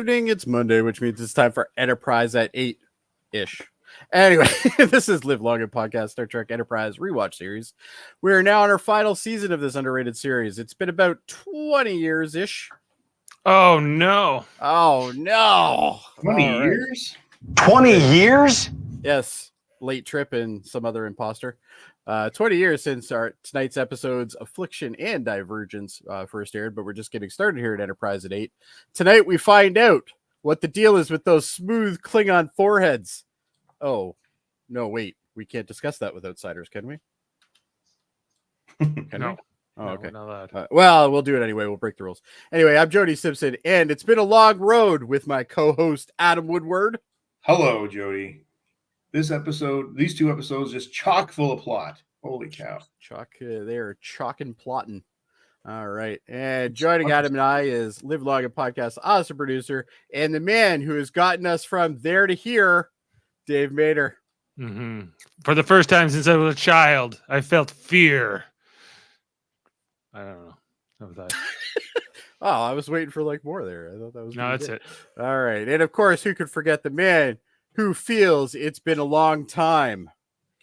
evening. It's Monday, which means it's time for Enterprise at 8-ish. Anyway, this is Live Long and Podcast Star Trek Enterprise Rewatch series. We are now on our final season of this underrated series. It's been about 20 years-ish. Oh, no. Oh, no. 20 years? 20 years? Yes. Late Trip and some other imposter. 20 years since tonight's episodes Affliction and Divergence first aired, but we're just getting started here at Enterprise at 8. Tonight we find out what the deal is with those smooth Klingon foreheads. Oh, no, wait. We can't discuss that with outsiders, can we? No. We? Oh, okay. No, not allowed. Well, we'll do it anyway. We'll break the rules. Anyway, I'm Jody Simpson, and it's been a long road with my co-host, Adam Woodward. Hello, Jody. These two episodes, just chock full of plot. Holy cow. They are chock and plotting. All right. And joining Adam and I is Live Long and Podcast awesome producer and the man who has gotten us from there to here, Dave Mater. Mm-hmm. For the first time since I was a child, I felt fear. I don't know. How was that? Oh, I was waiting for like more there. I thought that was No, that's it. All right. And of course, who could forget the man who feels it's been a long time,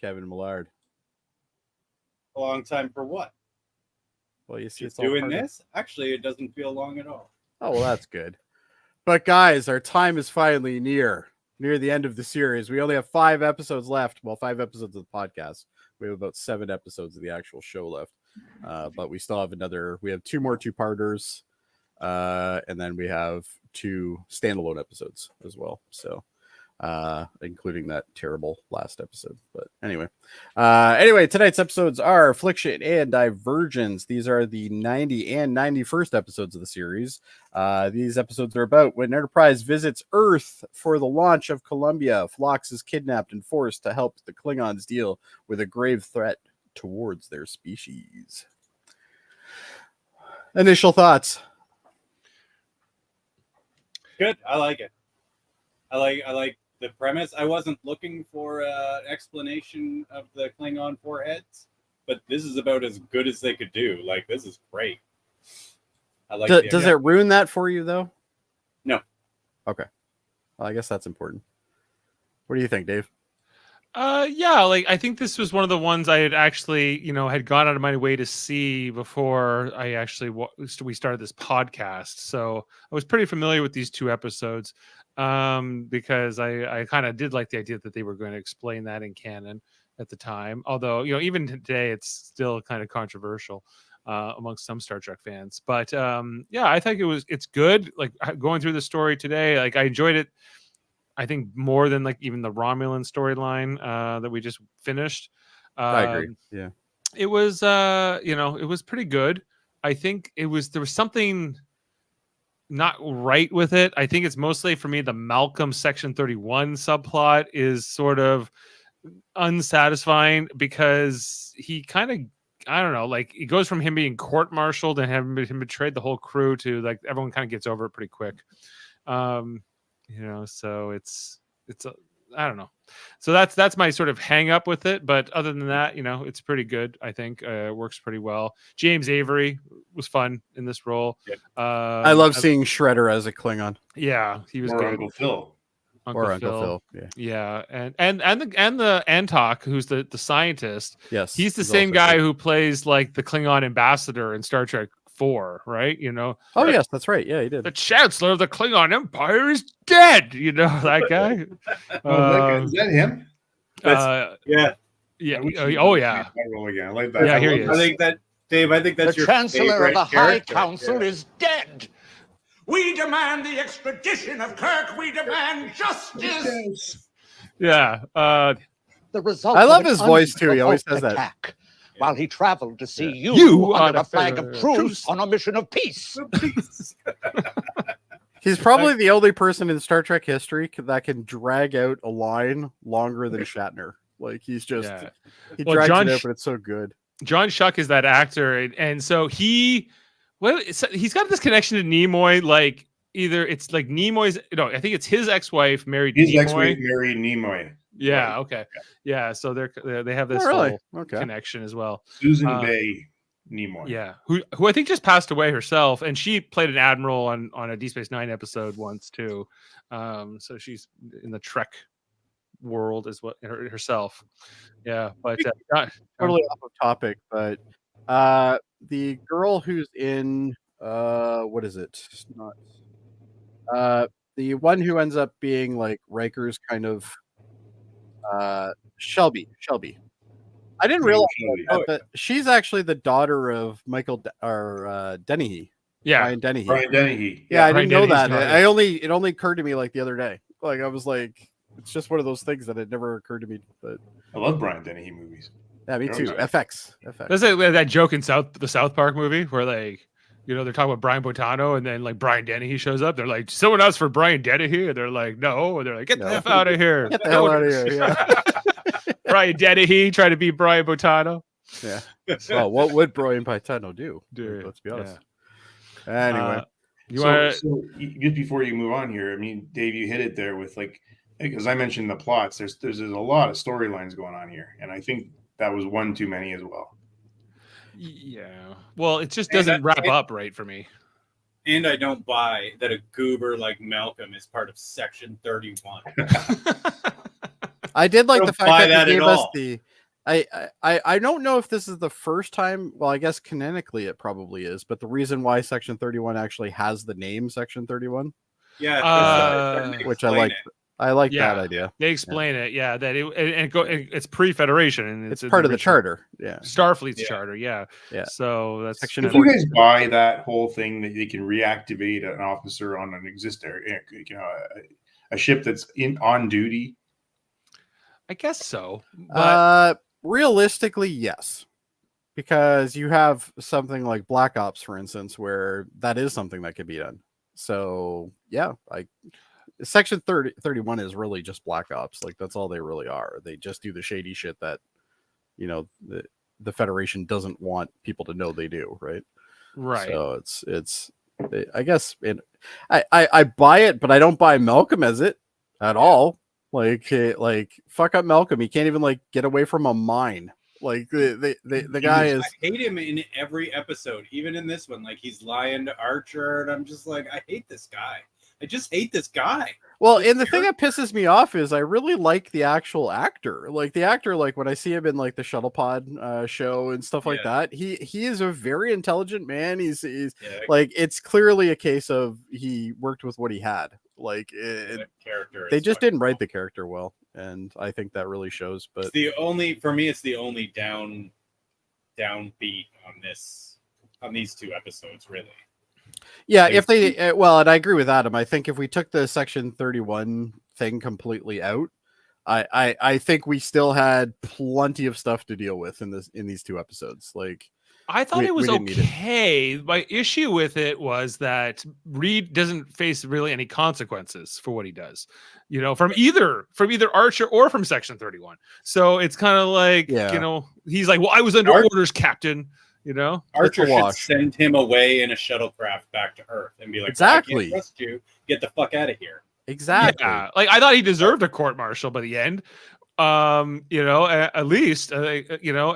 Kevin Millard. A long time for what? Well, you see, Just doing this? Actually, it doesn't feel long at all. Oh, well, that's good. But guys, our time is finally near the end of the series. We only have 5 episodes left. Well, 5 episodes of the podcast. We have about 7 episodes of the actual show left. But we still have we have 2 more 2-parters. And then we have 2 standalone episodes as well. So, including that terrible last episode. But anyway, tonight's episodes are Affliction and Divergence. These are the 90 and 91st episodes of the series. These episodes are about when Enterprise visits Earth for the launch of Columbia. Phlox is kidnapped and forced to help the Klingons deal with a grave threat towards their species. Initial thoughts. Good. I like it. I like the premise. I wasn't looking for an explanation of the Klingon foreheads, but this is about as good as they could do. Like, this is great. I like. Does it ruin that for you though? No. Okay. Well, I guess that's important. What do you think, Dave? Yeah, like I think this was one of the ones I had actually, had gone out of my way to see before I actually we started this podcast. So I was pretty familiar with these 2 episodes because I kind of did like the idea that they were going to explain that in canon at the time. Although, even today it's still kind of controversial amongst some Star Trek fans. But yeah, I think it's good. Like going through the story today, like I enjoyed it. I think more than like even the Romulan storyline that we just finished. I agree. Yeah, it was it was pretty good. I think there was something not right with it. I think it's mostly for me the Malcolm Section 31 subplot is sort of unsatisfying because he kind of, I don't know, like it goes from him being court-martialed and having him betrayed the whole crew to like everyone kind of gets over it pretty quick. So it's I don't know. So that's my sort of hang up with it. But other than that, it's pretty good. I think it works pretty well. James Avery was fun in this role. Yeah. I love seeing Shredder as a Klingon. Yeah, he was good. Uncle Phil. Uncle Phil. Yeah. And the Antok, who's the scientist. Yes, he's the same guy who plays like the Klingon ambassador in Star Trek 4, right? Oh yes, that's right. Yeah, he did. The Chancellor of the Klingon Empire is dead. That guy. Is that him? Yeah. Oh yeah. I like that. Yeah, here he is. I think that, Dave. I think that's The your Chancellor of the High character. Council is dead. We demand the extradition of Kirk. We demand justice. Yeah. The result. I love of an his voice, too. He always says that. attack, while he traveled to see you under a flag of truce truce on a mission of peace. He's probably the only person in Star Trek history that can drag out a line longer than Shatner. Like he's just he drags it out, but it's so good. John Schuck is that actor, and so he's got this connection to Nimoy. Like either it's like Nimoy's. No, I think it's his ex-wife married. His Nimoy. ex-wife married Nimoy. Yeah. Right. Okay. Yeah. So they have this Oh, really? whole connection as well. Susan Bay. Nimoy. Yeah, who I think just passed away herself, and she played an admiral on a Deep Space Nine episode once too. So she's in the Trek world as well herself. Yeah, but Totally off of topic, but the girl who's in what is it? Not the one who ends up being like Riker's kind of Shelby. I didn't realize that, but she's actually the daughter of Dennehy. yeah, Brian Dennehy. Brian Dennehy. Yeah, I Brian didn't know Dennehy's that. daughter. It only occurred to me like the other day. Like I was like, it's just one of those things that had never occurred to me. But I love Brian Dennehy movies. yeah, me too. Okay. FX. there's that joke in the South Park movie where like, you know, they're talking about Brian Botano, and then like Brian Dennehy shows up. They're like, someone else for Brian Dennehy, and they're like, no, and they're like, get the F out of here. Get the hell out of here. Yeah. Brian Dennehy trying to beat Brian Botano. Yeah. Well, what would Brian Botano do? Dude, Let's be honest. Anyway, So just before you move on here, I mean, Dave, you hit it there with like, because I mentioned the plots. There's a lot of storylines going on here, and I think that was one too many as well. Yeah. Well, it just doesn't wrap up right for me. And I don't buy that a goober like Malcolm is part of Section 31. I did like Don't the fact buy that that he at gave us all. the. I don't know if this is the first time. Well, I guess canonically it probably is, but the reason why Section 31 actually has the name Section 31, Yeah, 'cause, which I explain like. it. I like Yeah. that idea. They explain it, yeah, that it's pre-Federation, and It's part of the original charter. Yeah. Starfleet's Yeah. charter, yeah. Yeah. So that's Section Did you guys buy that whole thing that they can reactivate an officer on an a ship that's on duty? I guess so. But Realistically, yes, because you have something like Black Ops, for instance, where that is something that could be done. So yeah, Section 31 is really just Black Ops. Like that's all they really are. They just do the shady shit that, you know, the Federation doesn't want people to know they do, right? right. So I guess I buy it, but I don't buy Malcolm as it at all. Like fuck up Malcolm. He can't even like get away from a mine. Like the guy is. I hate him in every episode, even in this one. Like he's lying to Archer, and I'm just like, I hate this guy. I just hate this guy. Well, and the thing that pisses me off is I really like the actual actor. Like the actor, like when I see him in like the Shuttle Pod show and stuff like that, he is a very intelligent man. He's like, it's clearly a case of he worked with what he had. Like Character. they just didn't write the character well, and I think that really shows. But it's the only downbeat on these two episodes, really. yeah, if they well, and I agree with Adam. I think if we took the Section 31 thing completely out, I think we still had plenty of stuff to deal with in these two episodes. Like I thought it was we didn't need it. okay. My issue with it was that Reed doesn't face really any consequences for what he does, you know, from either Archer or from Section 31. So it's kind of like, you know, he's like, well, I was under orders, Captain. You know, Archer should send him away in a shuttlecraft back to Earth and be like, exactly, I can't trust you. Get the fuck out of here. Exactly. Yeah. Like I thought he deserved a court-martial by the end. You know, at least, you know,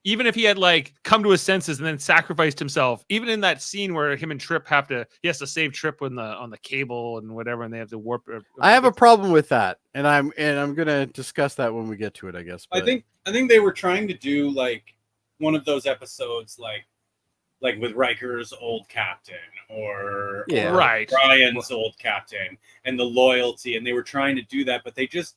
even if he had like come to his senses and then sacrificed himself, even in that scene where him and Trip he has to save Trip on the cable and whatever, and they have to warp. I have a problem with that, and I'm gonna discuss that when we get to it, I guess. But... I think they were trying to do like one of those episodes, like with Riker's old captain or Brian's old captain and the loyalty, and they were trying to do that, but they just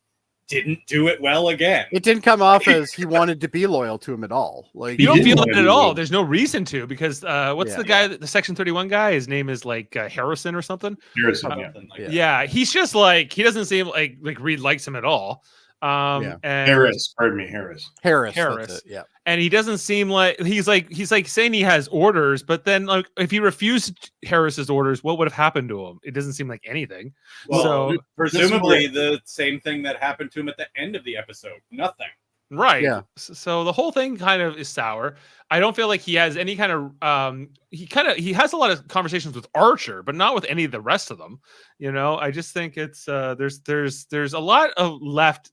didn't do it well again. It didn't come off as he wanted to be loyal to him at all. Like you don't feel it at all. There's no reason to, because what's the guy, the Section 31 guy? His name is like Harrison or something. Harrison, yeah. He's just like, he doesn't seem like Reed likes him at all. And Harris, pardon me, Harris. That's it, yeah. And he doesn't seem like he's like saying he has orders, but then like if he refused Harris's orders, what would have happened to him? It doesn't seem like anything. Well, so presumably the same thing that happened to him at the end of the episode. Nothing. Right. Yeah. So the whole thing kind of is sour. I don't feel like he has any kind of he has a lot of conversations with Archer, but not with any of the rest of them. You know, I just think it's there's a lot of left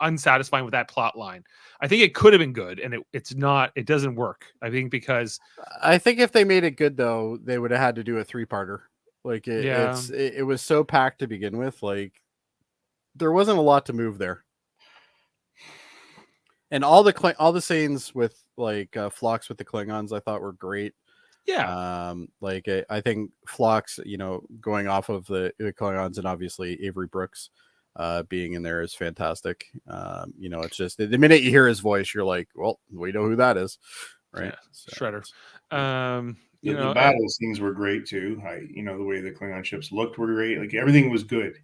unsatisfying with that plot line. I think it could have been good, and it's not. It doesn't work. I think because I think if they made it good though, they would have had to do a 3-parter. Like it was so packed to begin with. Like there wasn't a lot to move there. And all the scenes with like Phlox with the Klingons, I thought were great. Yeah. Like I think Phlox, going off of the Klingons, and obviously Avery Brooks being in there is fantastic. It's just the minute you hear his voice, you're like, well, we know who that is, right? Yeah. So, Shredder. The battle scenes were great too. The way the Klingon ships looked were great. Like everything was good.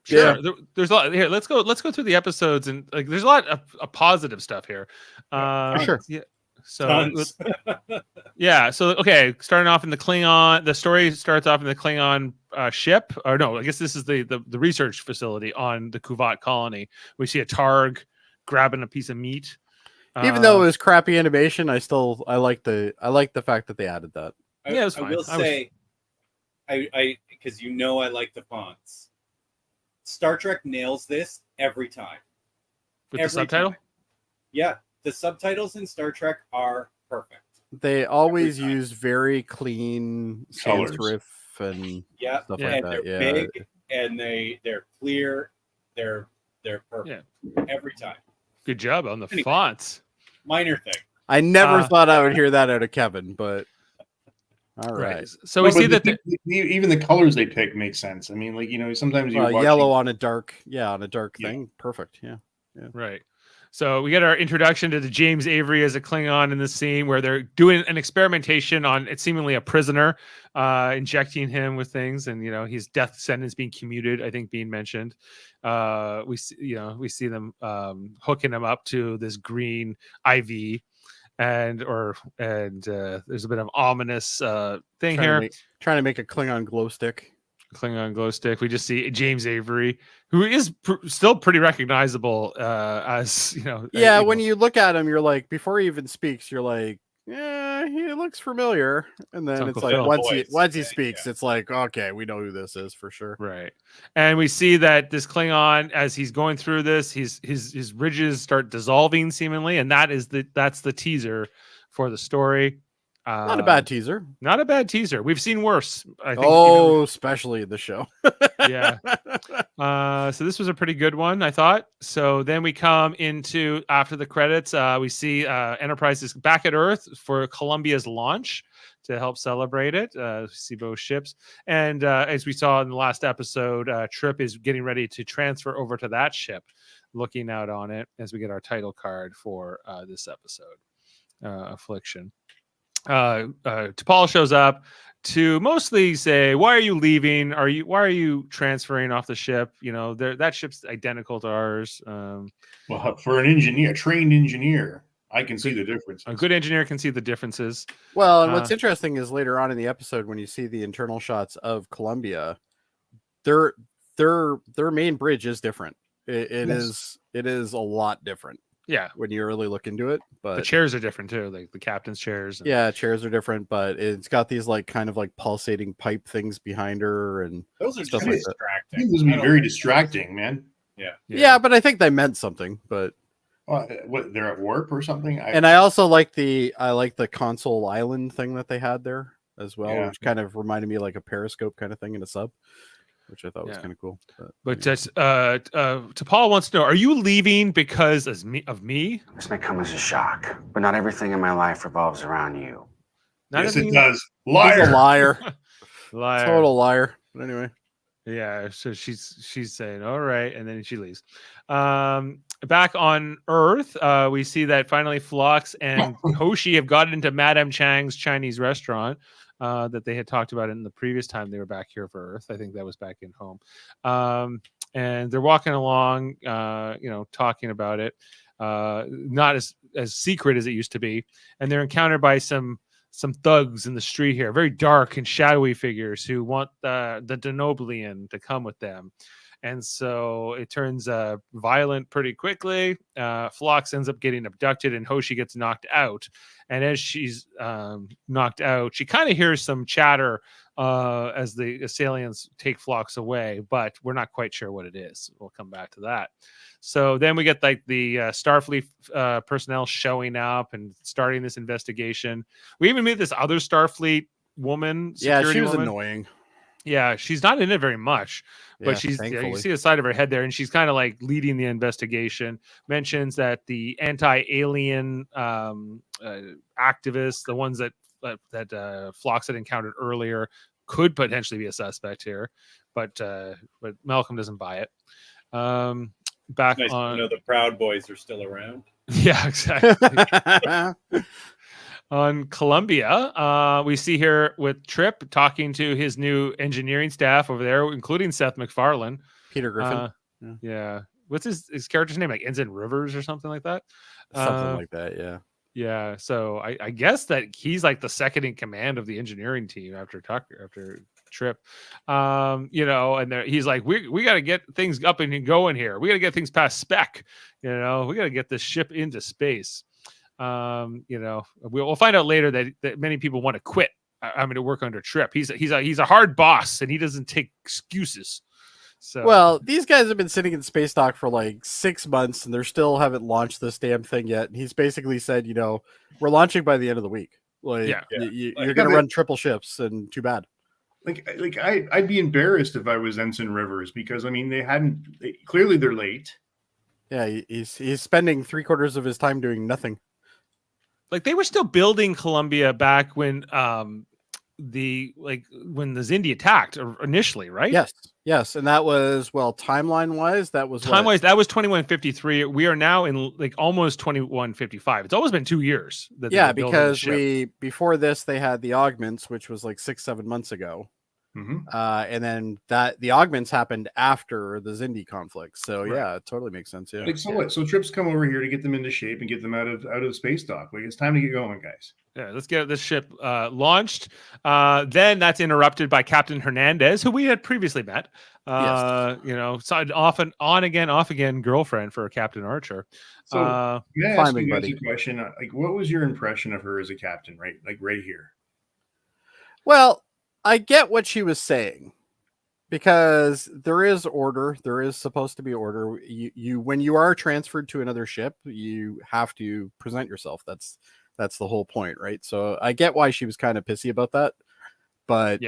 Sure. Yeah. There's a lot here. Let's go through the episodes, and like there's a lot of positive stuff here. Sure. Yeah. So yeah. So okay, starting off in the Klingon, the story starts off in the Klingon ship. Or no, I guess this is the research facility on the Kuvat colony. We see a Targ grabbing a piece of meat. Even though it was crappy animation, I like the fact that they added that. Yeah, it was fine. I will say, I because I like the fonts. Star Trek nails this every time. With the subtitle? Time. Yeah, the subtitles in Star Trek are perfect. They always use very clean sans serif and stuff like that. They're big and they're clear. They're perfect every time. Good job on the fonts. Minor thing. I never thought I would hear that out of Kevin, but all right. So we see that even the colors they pick make sense. I mean, like sometimes you yellow on a dark thing. Perfect. Yeah. Right. So we get our introduction to the James Avery as a Klingon in this scene where they're doing an experimentation on it's seemingly a prisoner, injecting him with things, and his death sentence being commuted. I think being mentioned. We see them hooking him up to this green IV. And there's a bit of ominous thing here. Trying to make a Klingon glow stick. We just see James Avery, who is still pretty recognizable as Yeah, when you look at him, you're like, before he even speaks, you're like, yeah, he looks familiar. And then it's like once he speaks, it's like, okay, we know who this is for sure. Right. And we see that this Klingon, as he's going through this, his ridges start dissolving seemingly, and that's the teaser for the story. Not a bad teaser. Not a bad teaser. We've seen worse, I think. Especially the show. Yeah. So this was a pretty good one, I thought. So then we come into after the credits. We see Enterprise is back at Earth for Columbia's launch to help celebrate it. See both ships, and as we saw in the last episode, Trip is getting ready to transfer over to that ship, looking out on it as we get our title card for this episode, Affliction. T'Pol shows up to mostly say, "Why are you leaving? Why are you transferring off the ship? That ship's identical to ours." Well, for a trained engineer, I can see the difference. A good engineer can see the differences. Well, and what's interesting is later on in the episode when you see the internal shots of Columbia, their main bridge is different. It is a lot different. Yeah, when you really look into it, but the chairs are different too, like the captain's chairs. Chairs are different, but it's got these like kind of like pulsating pipe things behind her, and those are stuff just like distracting. Those would be very distracting, man. Yeah, but I think they meant something. But what, they're at warp or something? I also like the console island thing that they had there as well, which kind of reminded me of like a periscope kind of thing in a sub, which I thought was kind of cool. But T'Pol wants to know: are you leaving because of me? This may come as a shock, but not everything in my life revolves around you. Yes, it does. Liar, liar, total liar. But anyway, yeah. So she's saying, "All right," and then she leaves. Back on Earth, we see that finally Phlox and Hoshi have gotten into Madame Chang's Chinese restaurant. That they had talked about in the previous time they were back here for Earth. I think that was back in home. And they're walking along, talking about it. Not as secret as it used to be. And they're encountered by some thugs in the street here, very dark and shadowy figures who want the Denoblian to come with them. And so it turns violent pretty quickly. Phlox ends up getting abducted and Hoshi gets knocked out. And as she's knocked out, she kind of hears some chatter as the assailants take Phlox away, but we're not quite sure what it is. We'll come back to that. So then we get like the Starfleet personnel showing up and starting this investigation. We even meet this other Starfleet woman. Yeah, she security was woman. annoying. Yeah, she's not in it very much, but Yeah, she's thankfully. you see the side of her head there, and she's kind of like leading the investigation. Mentions that the anti-alien activists, the ones that Phlox had encountered earlier, could potentially be a suspect here, but Malcolm doesn't buy it. Back Nice on, to know the Proud Boys are still around. yeah, exactly. On Columbia, we see here with Trip talking to his new engineering staff over there, including Seth MacFarlane. Peter Griffin. Yeah. What's his character's name? Like Ensign Rivers or something like that? Something like that, yeah. Yeah. So I guess that he's like the second in command of the engineering team after Trip. And he's like, we got to get things up and going here. We got to get things past spec. We got to get this ship into space. We'll find out later that many people want to quit. To work under Trip. He's a hard boss and he doesn't take excuses. So Well, these guys have been sitting in space dock for like 6 months and they still haven't launched this damn thing yet. And he's basically said, we're launching by the end of the week. Like, you're going to run triple shifts, and too bad. I'd be embarrassed if I was Ensign Rivers, because clearly they're late. Yeah, he's spending 3/4 of his time doing nothing. like they were still building Columbia back when the Zindi attacked initially, right? Yes, and that was timeline wise, that was 2153. We are now in like almost 2155. It's always been 2 years. Because before this they had the augments, which was like 6-7 months ago. Mm-hmm. And then the augments happened after the Zindi conflict. So Right. Yeah, it totally makes sense. Yeah. Like, so what? So Trips come over here to get them into shape and get them out of space dock. Like, it's time to get going, guys. Yeah, let's get this ship launched. Then that's interrupted by Captain Hernandez, who we had previously met. So off again girlfriend for Captain Archer. So may I ask fine, you guys buddy. a question? Like, what was your impression of her as a captain? Right, like right here. Well, I get what she was saying, because there is order. There is supposed to be order. You when you are transferred to another ship, you have to present yourself. That's the whole point, right? So I get why she was kind of pissy about that, but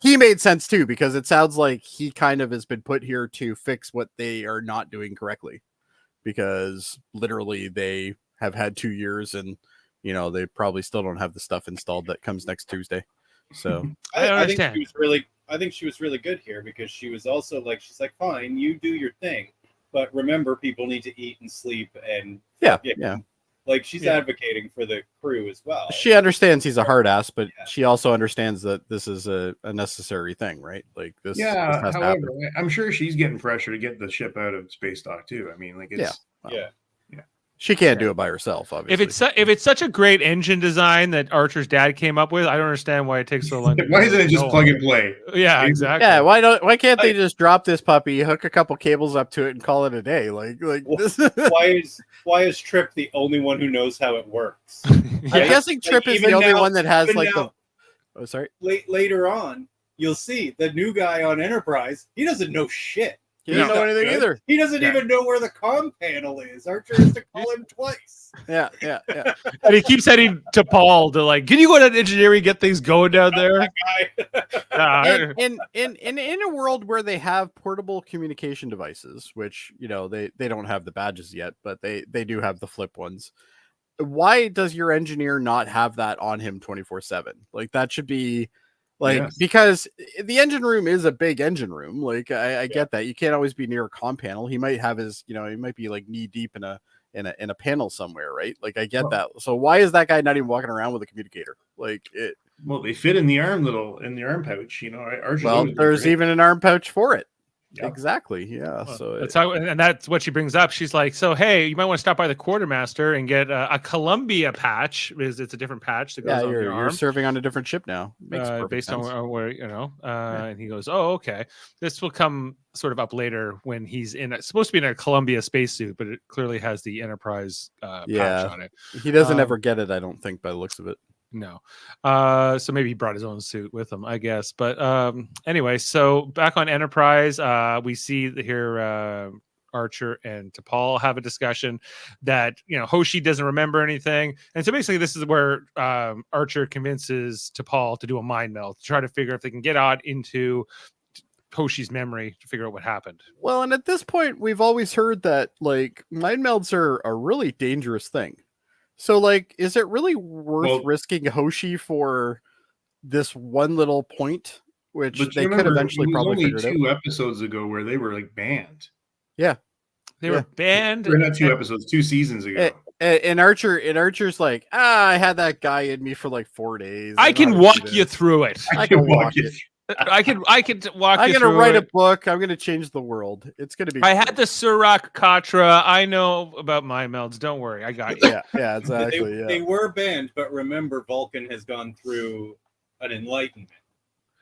he made sense too, because it sounds like he kind of has been put here to fix what they are not doing correctly, because literally they have had 2 years and they probably still don't have the stuff installed that comes next Tuesday. So I think she was really good here, because she was also like, she's like, fine, you do your thing, but remember, people need to eat and sleep, and yeah. like she's advocating for the crew as well. She understands he's a hard ass, but she also understands that this is a necessary thing, right? Like this. Yeah. This has to However, happen. I'm sure she's getting pressure to get the ship out of space dock too. I mean, like, it's She can't do it by herself, obviously. If it's such a great engine design that Archer's dad came up with, I don't understand why it takes so long. Why isn't it just plug and play? Yeah, exactly. Yeah, why can't they just drop this puppy, hook a couple cables up to it, and call it a day? Like this. Why is Trip the only one who knows how it works? I'm guessing Trip is the only one that has like now, Oh, sorry. Later on, you'll see the new guy on Enterprise. He doesn't know shit. He doesn't know anything either. He doesn't even know where the comm panel is. Archer has to call him twice. Yeah. And he keeps heading to Paul to like, can you go to engineering, get things going down there? In a world where they have portable communication devices, which they don't have the badges yet, but they do have the flip ones. Why does your engineer not have that on him 24/7? Like, that should be because the engine room is a big engine room. Like, I get that you can't always be near a comm panel. He might have his, he might be like knee deep in a panel somewhere, right? Like, I get that. So why is that guy not even walking around with a communicator? Like, well, they fit in the arm pouch. Archer's there's even an arm pouch for it. Yep. Exactly. Yeah. So That's how, and that's what she brings up. She's like, "So hey, you might want to stop by the quartermaster and get a Columbia patch. It's a different patch that goes on your you're arm, serving on a different ship now. Makes perfect based sense. on where And he goes, "Oh, okay. This will come sort of up later when he's it's supposed to be in a Columbia spacesuit, but it clearly has the Enterprise patch on it. He doesn't ever get it, I don't think, by the looks of it. No. So maybe he brought his own suit with him, I guess. But anyway, so back on Enterprise, we see here Archer and T'Pol have a discussion that, Hoshi doesn't remember anything. And so basically this is where Archer convinces T'Pol to do a mind meld to try to figure if they can get out into Hoshi's memory to figure out what happened. Well, and at this point, we've always heard that like mind melds are a really dangerous thing. So, like, is it really worth risking Hoshi for this one little point, which they could eventually probably figure it out? 2 episodes ago where they were like banned. Yeah, they were banned. Or not 2 episodes, 2 seasons ago. And Archer's like, I had that guy in me for like 4 days. I can walk you through it. I can walk you. I can walk you through it. I'm gonna write a book. I'm gonna change the world. It's gonna be. I had the Surak Katra. I know about my melds. Don't worry, I got you. Yeah, exactly. They were banned, but remember, Vulcan has gone through an enlightenment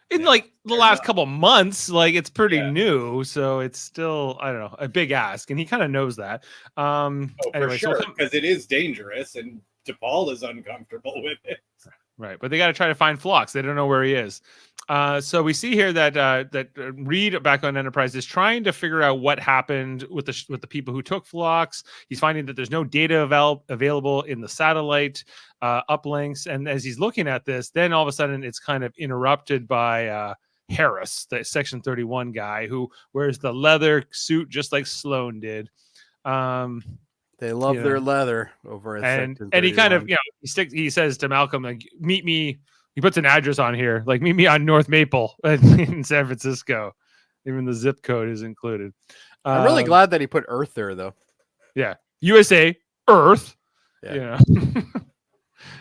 in like the last couple months. Like it's pretty new, so it's still, I don't know, a big ask, and he kind of knows that. Anyway, for sure, because it is dangerous, and T'Pol is uncomfortable with it. Right, but they got to try to find Phlox. They don't know where he is. So we see here that Reed back on Enterprise is trying to figure out what happened with the people who took Phlox. He's finding that there's no data available in the satellite uplinks, and as he's looking at this, then all of a sudden it's kind of interrupted by Harris, the Section 31 guy who wears the leather suit just like Sloane did. They love their leather over at and he kind of he says to Malcolm, like, meet me. He puts an address on here, like, meet me on North Maple in San Francisco. Even the zip code is included. I'm really glad that he put Earth there, though. Yeah, USA Earth. Yeah.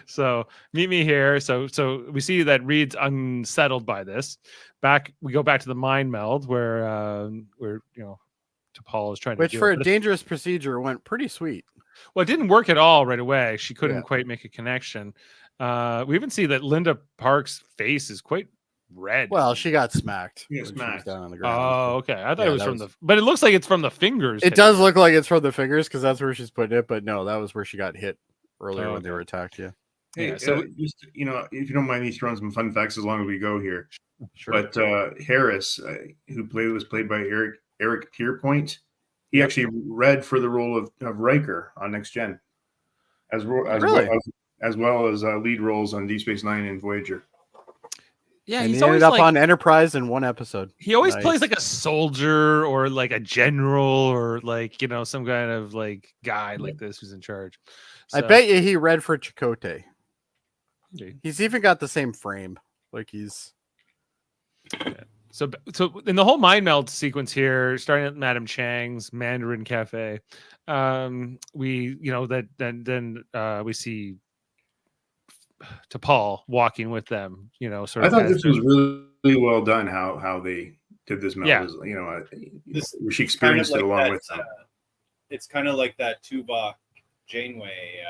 So meet me here. So we see that Reed's unsettled by this. We go back to the mind meld where T'Pol is trying to. Which for a dangerous procedure went pretty sweet. Well, it didn't work at all right away. She couldn't quite make a connection. We even see that Linda Park's face is quite red. Well, she got smacked. Yeah, smacked down on the ground. Oh, okay. I thought it was but it looks like it's from the fingers. It does look like it's from the fingers because that's where she's putting it. But no, that was where she got hit earlier when they were attacked. Yeah. Hey, so just if you don't mind me throwing some fun facts as long as we go here. Sure. But Harris, who was played by Eric Pierpoint, he actually read for the role of Riker on Next Gen, as well as lead roles on Deep Space Nine and Voyager. Yeah, and he's he ended up on Enterprise in one episode. He always plays like a soldier or like a general or like some kind of like guy like this who's in charge. So, I bet you he read for Chakotay. He's even got the same frame. Like he's. Yeah. So in the whole mind meld sequence here, starting at Madame Chang's Mandarin Cafe, we we see T'Pol walking with them. Sort of. I thought this was really well done. How they did this meld. Yeah. She experienced it along with them. It's kind of like that Tuvok Janeway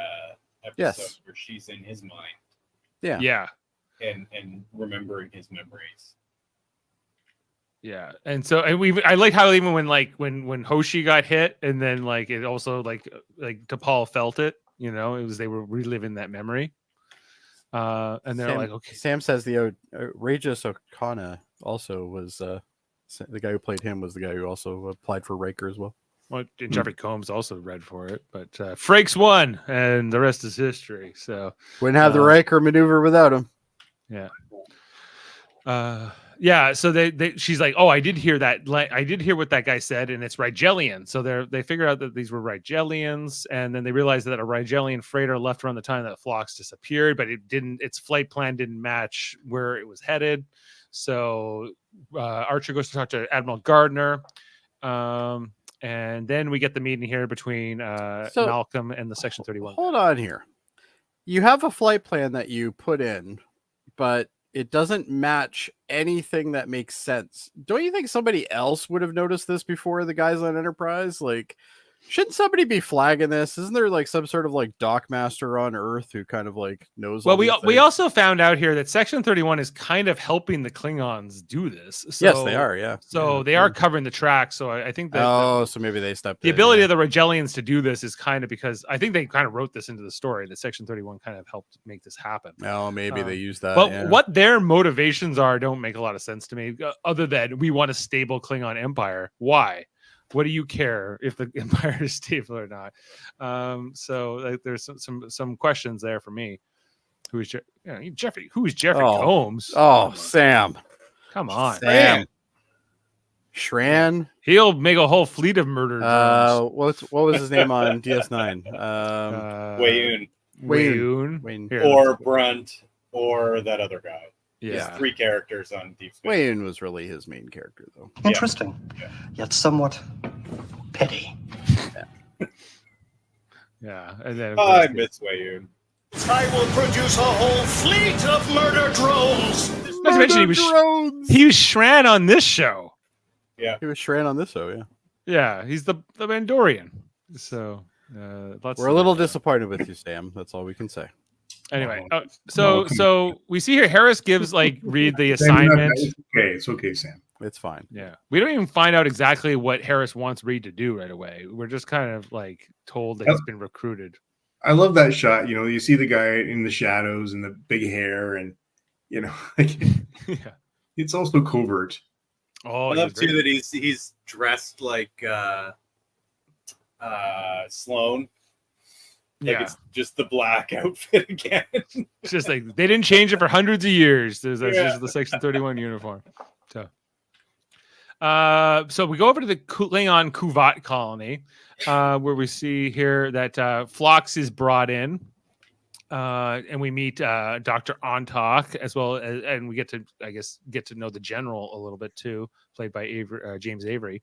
episode where she's in his mind. Yeah. Yeah. And remembering his memories. Yeah, and I like how even when Hoshi got hit, and then like it also like T'Pol felt it. It was they were reliving that memory. And they're like, okay. Sam says the Regis O'Connor also was the guy who played him was the guy who also applied for Riker as well. Well, and Jeffrey Combs also read for it, but Frakes won, and the rest is history. So wouldn't have the Riker maneuver without him. Yeah. Yeah, so she's like, oh, I did hear that. I did hear what that guy said, and it's Rigelian. So they figure out that these were Rigelians, and then they realize that a Rigelian freighter left around the time that Phlox disappeared, but it didn't. Its flight plan didn't match where it was headed. So Archer goes to talk to Admiral Gardner, and then we get the meeting here between Malcolm and the Section 31. Hold on here. You have a flight plan that you put in, but it doesn't match anything that makes sense. Don't you think somebody else would have noticed this before the guys on Enterprise? Like, shouldn't somebody be flagging this? Isn't there like some sort of like dock master on Earth who kind of like knows? Well, all these we things? also found out here that Section 31 is kind of helping the Klingons do this. So, Yes, they are. Yeah. So they are covering the track. So I think that So maybe they stepped the in, ability yeah. of the Regellians to do this is kind of because I think they kind of wrote this into the story that Section 31 kind of helped make this happen. Oh, maybe they use that. But yeah. what their motivations are don't make a lot of sense to me, other than we want a stable Klingon empire. Why? What do you care if the empire is stable or not? So like, there's some questions there for me. Who is Jeffrey? Who is Jeffrey Combs? Oh, Sam. Come on, Sam. Shran. He'll make a whole fleet of murder drones. What was his name on DS9? Wayoon. Here, Or Brunt, or that other guy. Yeah. There's 3 characters on Deep Space. Wayoon was really his main character, though. Interesting, yet somewhat petty. Yeah, and then I miss Wayoon. I will produce a whole fleet of murder drones. Not to mention he was Shran on this show. Yeah, he was Shran on this show. Yeah, yeah, he's the Mandorian. So we're a little disappointed with you, Sam. That's all we can say. Anyway, so we see here Harris gives Reed the assignment. It's okay, Sam. It's fine. Yeah, we don't even find out exactly what Harris wants Reed to do right away. We're just kind of told that he's been recruited. I love that shot. You see the guy in the shadows and the big hair, and it's also covert. Oh, I love too that he's dressed like Sloane. It's just the black outfit again. It's just they didn't change it for hundreds of years. That's just the Section 31 uniform. So we go over to the Klingon Kuvat colony, where we see here that Phlox is brought in, and we meet Dr. Ontok as well, and we get to know the general a little bit too, played by James Avery.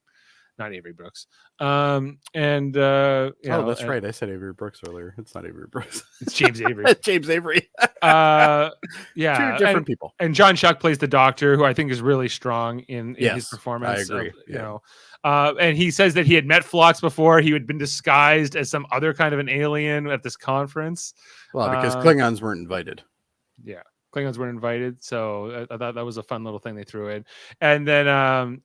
Not Avery Brooks. That's right. I said Avery Brooks earlier. It's not Avery Brooks. It's James Avery. James Avery. Yeah. Two different people. And John Schuck plays the doctor, who I think is really strong in his performance. I agree. And he says that he had met Phlox before. He had been disguised as some other kind of an alien at this conference. Well, because Klingons weren't invited. Yeah. Klingons weren't invited, so I thought that was a fun little thing they threw in. And then I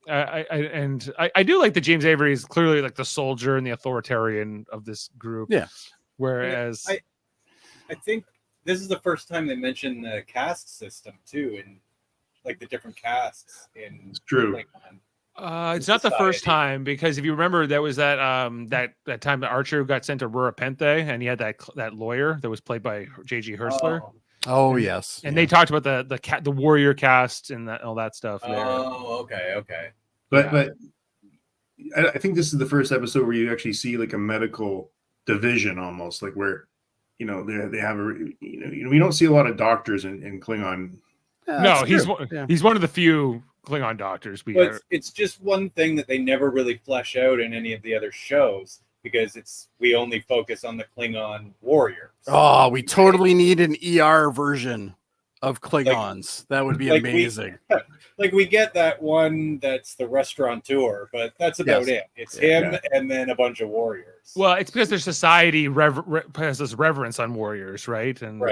do like that James Avery is clearly the soldier and the authoritarian of this group. Yeah. Whereas I think this is the first time they mention the caste system too, and the different castes in. It's true. It's not the first time, because if you remember, there was that that time that Archer got sent to Rura Penthe, and he had that lawyer that was played by J.G. Hertzler. Oh yes, and they talked about the warrior caste and all that stuff. Oh, okay. But I think this is the first episode where you actually see a medical division, almost where they have we don't see a lot of doctors in Klingon. No, he's one of the few Klingon doctors. It's just one thing that they never really flesh out in any of the other shows, because we only focus on the Klingon warriors. Oh, we totally need an ER version of Klingons. That would be amazing. We get that one that's the restaurateur, but that's about it. It's him and then a bunch of warriors. Well, it's because their society has this reverence on warriors, right? And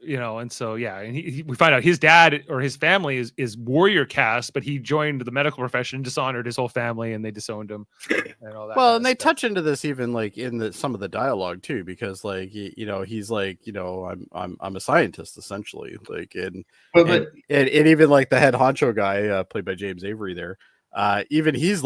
and so and we find out his dad or his family is warrior caste, but he joined the medical profession, dishonored his whole family, and they disowned him. And all that. Well, and they touch into this even in some of the dialogue too, because he's I'm a scientist essentially, and even the head honcho guy played by James Avery there, even he's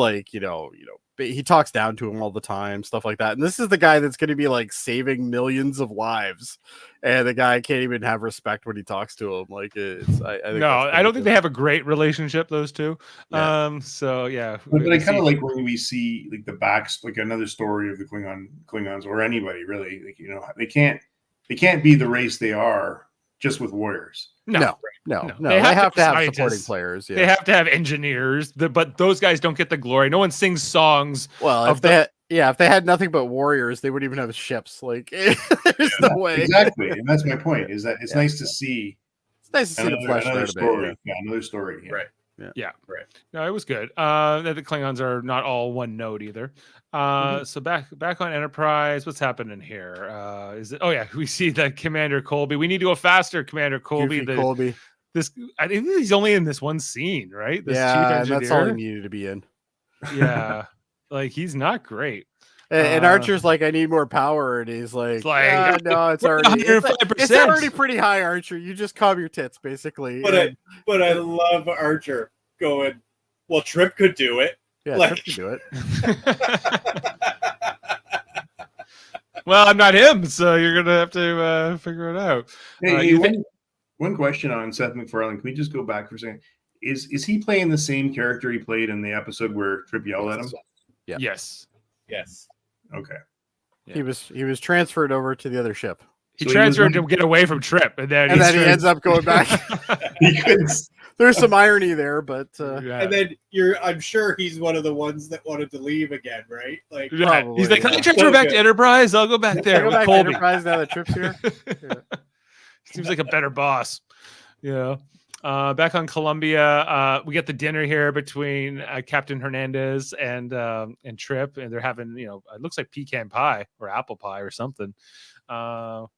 he talks down to him all the time, stuff like that. And this is the guy that's going to be saving millions of lives, and the guy can't even have respect when he talks to him. I don't think they have a great relationship, those two. Yeah. But I kind of like when we see the backs, another story of the Klingons or anybody really, they can't be the race they are just with warriors. No. They have to have supporting players. Yeah. They have to have engineers, but those guys don't get the glory. No one sings songs. Well, if they had nothing but warriors, they wouldn't even have ships. There's no way. Exactly, and that's my point. Is that it's nice to see nice to see them fleshed out a bit. story. Yeah, another story. Yeah. Right. No, it was good. The Klingons are not all one note either. So back on Enterprise, what's happening here? Is it? Oh yeah, we see that Commander Colby. We need to go faster, Commander Colby. Goofy Colby. I think he's only in this one scene, right? This chief Yeah, engineer. and that's all he needed to be in. Yeah, like he's not great. And Archer's like, I need more power, and he's like, no, it's already it's already pretty high, Archer. You just calm your tits, basically. But I love Archer going, well, Trip could do it. Yeah, like, Trip could do it. Well, I'm not him, so you're gonna have to figure it out. Hey, one question on Seth MacFarlane. Can we just go back for a second? Is he playing the same character he played in the episode where Trip yelled at him? Yeah. Yes. Okay. Yeah. He was transferred over to the other ship. He transferred to get away from Trip, and then he ends up going back. There's some irony there, but and then I'm sure he's one of the ones that wanted to leave again, right? Like, probably, he's like, "Can I transfer back to Enterprise? I'll go back there." Go back to Enterprise now that Trip's here. Seems like a better boss. Back on Columbia, we get the dinner here between Captain Hernandez and Trip, and they're having, it looks like pecan pie or apple pie or something.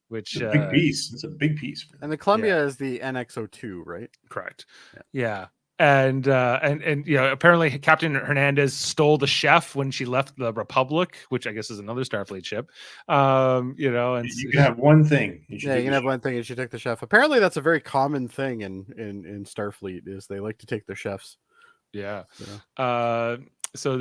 Which it's a big piece. It's a big piece. And the Columbia is the NX-02, right? Correct. Yeah. And apparently Captain Hernandez stole the chef when she left the Republic, which I guess is another Starfleet ship. And you can have one thing. You can have one thing, and she took the chef. Apparently, that's a very common thing in Starfleet, is they like to take their chefs. Yeah. So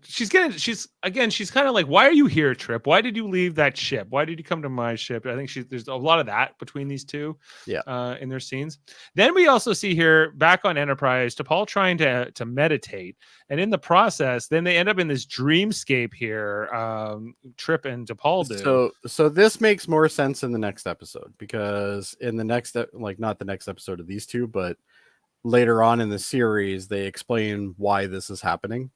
she's kind of like, why are you here, Trip? Why did you leave that ship? Why did you come to my ship? I think there's a lot of that between these two. In their scenes. Then we also see here back on Enterprise, T'Pol trying to meditate, and in the process, then they end up in this dreamscape here. Trip and T'Pol do. So this makes more sense in the next episode, because in the next, not the next episode of these two, but later on in the series, they explain why this is happening.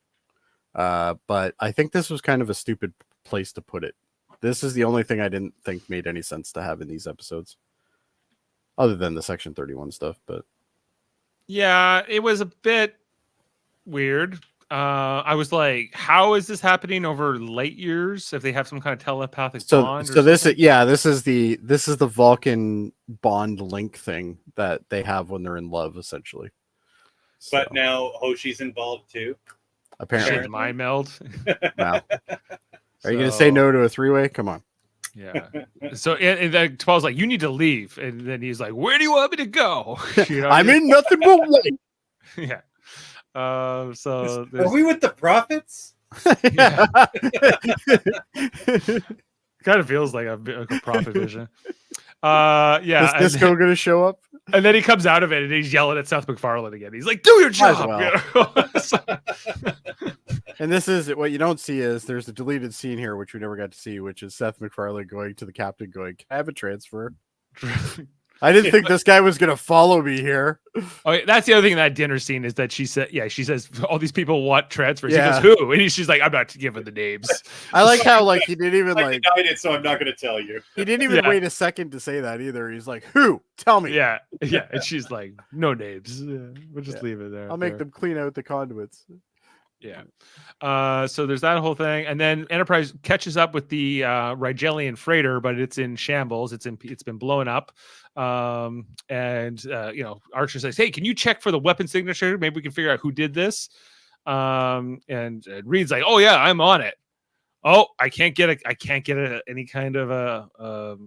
But I think this was kind of a stupid place to put it. This is the only thing I didn't think made any sense to have in these episodes, other than the Section 31 stuff. But yeah, it was a bit weird. I was like, how is this happening over light years if they have some kind of telepathic bond? So this is the Vulcan bond link thing that they have when they're in love, essentially. But now Hoshi's involved too. Apparently, mind meld. Wow. Are you going to say no to a three-way? Come on. Yeah. So and then T'Pol's like, you need to leave, and then he's like, where do you want me to go? I'm in nothing but white. Yeah. So are we with the prophets? Yeah. Kind of feels like a prophet vision. Is Disco gonna show up? And then he comes out of it and he's yelling at Seth MacFarlane again. He's like, do your job. And this is what you don't see is there's a deleted scene here, which we never got to see, which is Seth MacFarlane going to the captain going, can I have a transfer? I didn't think this guy was going to follow me here. Oh, that's the other thing in that dinner scene is that she says all these people want transfers. Yeah. He goes, who? And she's like, I'm not giving the names. I like how he didn't even I denied it, so I'm not going to tell you. He didn't even wait a second to say that either. He's like, who? Tell me. Yeah. And she's like, no names. We'll just leave it there. I'll make them clean out the conduits. Yeah. So there's that whole thing, and then Enterprise catches up with the Rigelian freighter, but it's in shambles. It's been blown up. And Archer says, "Hey, can you check for the weapon signature? Maybe we can figure out who did this." And Reed's like, "Oh yeah, I'm on it." Oh, I can't get any kind of a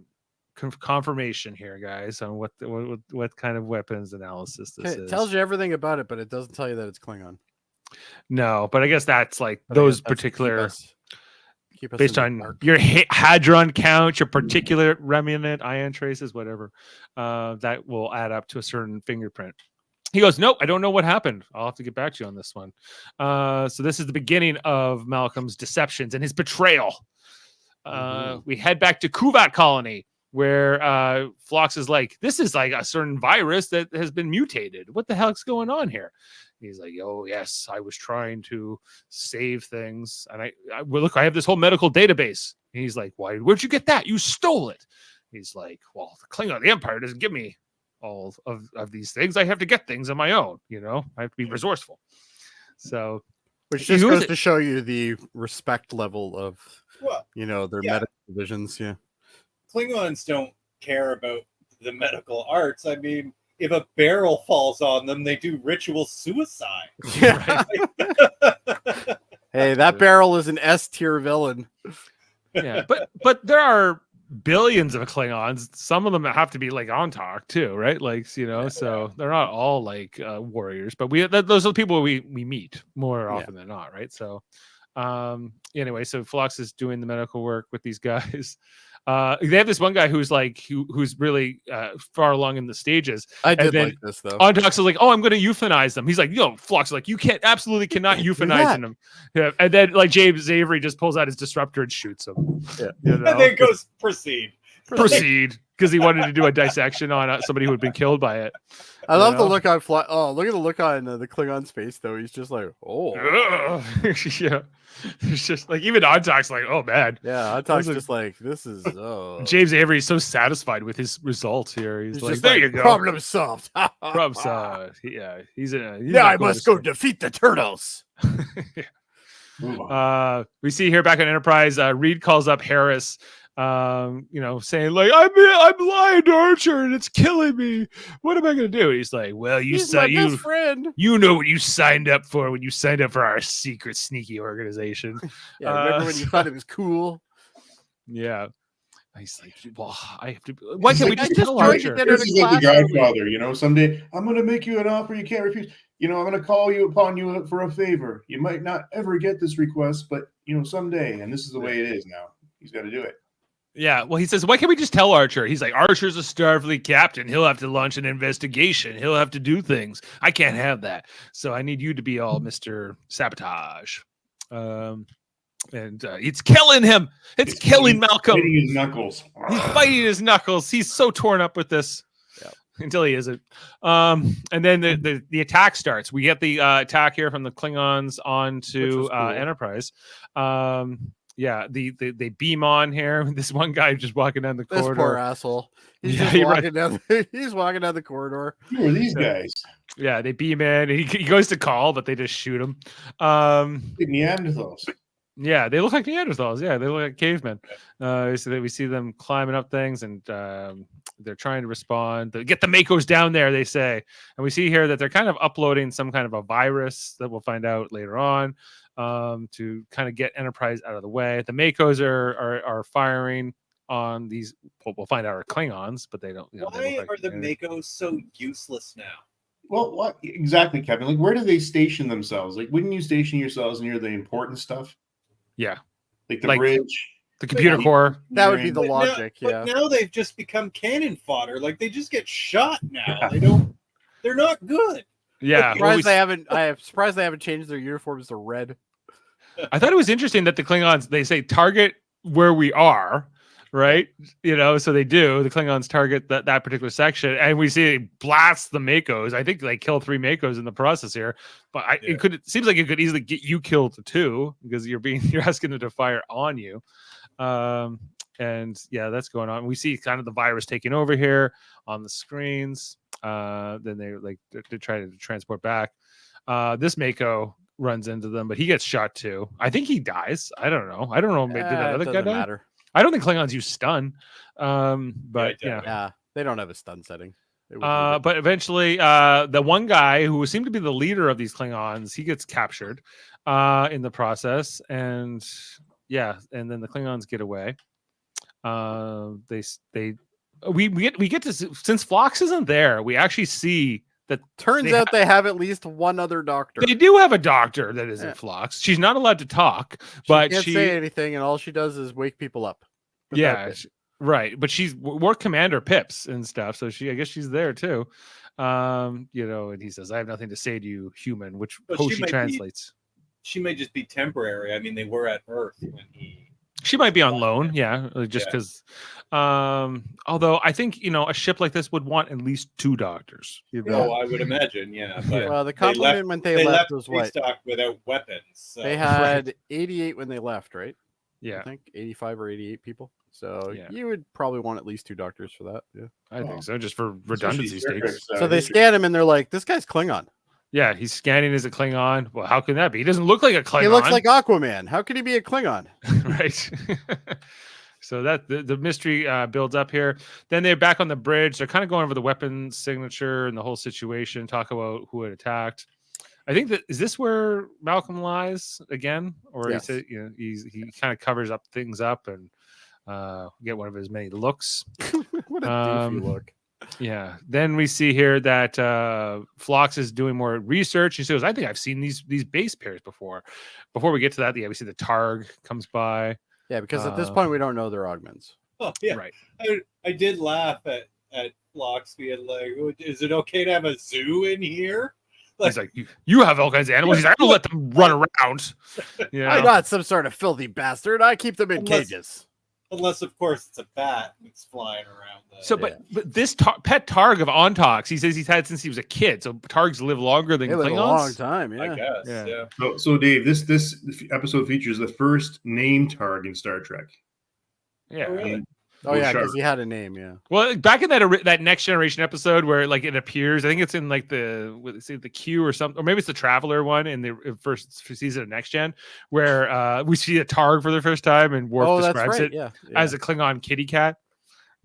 confirmation here, guys, on what kind of weapons analysis this is. It tells you everything about it, but it doesn't tell you that it's Klingon. No, but I guess that's like those particular keep us based on your hadron count, your particular remnant ion traces, whatever, that will add up to a certain fingerprint. He goes, nope, I don't know what happened. I'll have to get back to you on this one. So this is the beginning of Malcolm's deceptions and his betrayal. We head back to Kuvat colony, where Phlox is like, this is like a certain virus that has been mutated. What the hell's going on here? He's like, oh, yes, I was trying to save things. And I have this whole medical database. And he's like, where'd you get that? You stole it. He's like, well, the Klingon, the Empire doesn't give me all of these things. I have to get things on my own. You know, I have to be resourceful. So, which just goes to show you the respect level of, their medical divisions. Yeah. Klingons don't care about the medical arts. I mean, if a barrel falls on them, they do ritual suicide. Yeah. Hey, that barrel is an S tier villain. Yeah, but there are billions of Klingons. Some of them have to be like on talk too, right? Like, so they're not all like warriors, but those are the people we meet more often than not, right? So anyway, so Phlox is doing the medical work with these guys. They have this one guy who's really far along in the stages. I did like this though. Ontox is like, "Oh, I'm going to euthanize them." He's like, "Yo, Phlox, like you absolutely cannot euthanize them." Yeah, and then like James Avery just pulls out his disruptor and shoots him. Yeah, and then goes proceed because he wanted to do a dissection on somebody who had been killed by it. I love the look on look at the look on the Klingon's face though. He's just like, oh, yeah. It's just like even Ontox like, oh man. Yeah, Ontox just like this is James Avery is so satisfied with his results here. He's like, there you go. Problem solved. Problem solved. Yeah, he's I must go defeat the turtles. We see here back on Enterprise, Reed calls up Harris, saying like, I'm lying to Archer and it's killing me. What am I gonna do? He's like, well, he's my best friend. You know what you signed up for when you signed up for our secret sneaky organization. Yeah, remember when you thought it was cool? Yeah. He's like, well, I have to. Why can't we just tell Archer? This is like the Godfather, someday I'm going to make you an offer you can't refuse. I'm going to call upon you for a favor. You might not ever get this request, but, someday. And this is the way it is now. He's got to do it. Yeah. Well, he says, why can't we just tell Archer? He's like, Archer's a Starfleet captain. He'll have to launch an investigation. He'll have to do things. I can't have that. So I need you to be all Mr. Sabotage. And it's killing him. It's killing Malcolm. Biting his knuckles. He's biting his knuckles. He's so torn up with this until he isn't. And then the attack starts. We get the attack here from the Klingons onto cool. Enterprise. They beam on here. This one guy just walking down the corridor. This poor asshole. He's walking down. He's walking down the corridor. Who are these guys? Yeah, they beam in. He goes to call, but they just shoot him. Neanderthals. Yeah, they look like Neanderthals. Yeah, they look like cavemen. So that we see them climbing up things, and they're trying to respond. Get the Makos down there, they say. And we see here that they're kind of uploading some kind of a virus that we'll find out later on to kind of get Enterprise out of the way. The Makos are firing on these. We'll find out are Klingons, but they don't. Why are the Makos so useless now? Well, what exactly, Kevin? Like, where do they station themselves? Like, wouldn't you station yourselves near the important stuff? Yeah, like the bridge, the computer core. That would be the logic. But now they've just become cannon fodder. Like they just get shot now. They don't. They're not good. Yeah, I am surprised they haven't changed their uniforms to red. I thought it was interesting that the Klingons, they say target where we are, right? So they do. The Klingons target that particular section, and we see it blasts the Makos. I think they kill 3 Makos in the process here, but it seems like it could easily get you killed too, because you're asking them to fire on you. And yeah, that's going on. We see kind of the virus taking over here on the screens. Then they try to transport back. This Mako runs into them, but he gets shot too. I think he dies. I don't know. Maybe did that other guy die? Matter. I don't think Klingons use stun. But yeah, they don't have a stun setting. But eventually, the one guy who seemed to be the leader of these Klingons, he gets captured in the process, and then the Klingons get away. We get to, since Phlox isn't there, we actually see that turns out they have at least one other doctor. They do have a doctor that isn't Phlox. She's not allowed to talk, but she can't say anything, and all she does is wake people up. Right. But she's War Commander Pips and stuff, so I guess she's there too. And he says, "I have nothing to say to you, human," which Hoshi translates. She may just be temporary. I mean, they were at Earth when he. She might be on loan, just because. Although I think a ship like this would want at least 2 doctors. I would imagine, But well, the complement when they left was what? Without weapons. So. They had 88 when they left, right? Yeah, I think 85 or 88 people. So Yeah. you would probably want at least 2 doctors for that. Yeah. I think so, just for Especially redundancy Star stakes. Trek's, So they history. scan him and they're like, "This guy's Klingon. Yeah, he's scanning as a Klingon. Well, how can that be? He doesn't look like a Klingon. He looks like Aquaman. How could he be a Klingon?" right. So that the mystery builds up here. Then they're back on the bridge. They're kind of going over the weapon signature and the whole situation. Talk about who had attacked. I think that is this where Malcolm lies again, or Yes. he said, he kind of covers up things up and get one of his many looks. What a doofy look. Yeah. Then we see here that Phlox is doing more research. He says, "I think I've seen these base pairs before." Before we get to that, we see the Targ comes by. Yeah, because at this point we don't know they're augments. Oh yeah, Right. I did laugh at Phlox being like, "Is it okay to have a zoo in here?" He's like, you have all kinds of animals. He's like, I don't let them run around. Yeah. I'm not some sort of filthy bastard. I keep them in Unless- cages. Unless, of course, it's a bat that's flying around. So, but this pet Targ of Ontox, he says he's had since he was a kid. So Targs live longer than They live a Klingons. long time. I Yeah. guess. Yeah. Yeah. So Dave, this episode features the first named Targ in Star Trek. Yeah. Oh, really? Oh yeah, Sharp. because he had a name. Yeah. Well, back in that Next Generation episode where like it appears, I think it's in like the Q or something, or maybe it's the Traveler one in the first season of Next Gen, where we see a Targ for the first time and Worf Oh, that's describes right. it Yeah. as a Klingon kitty cat.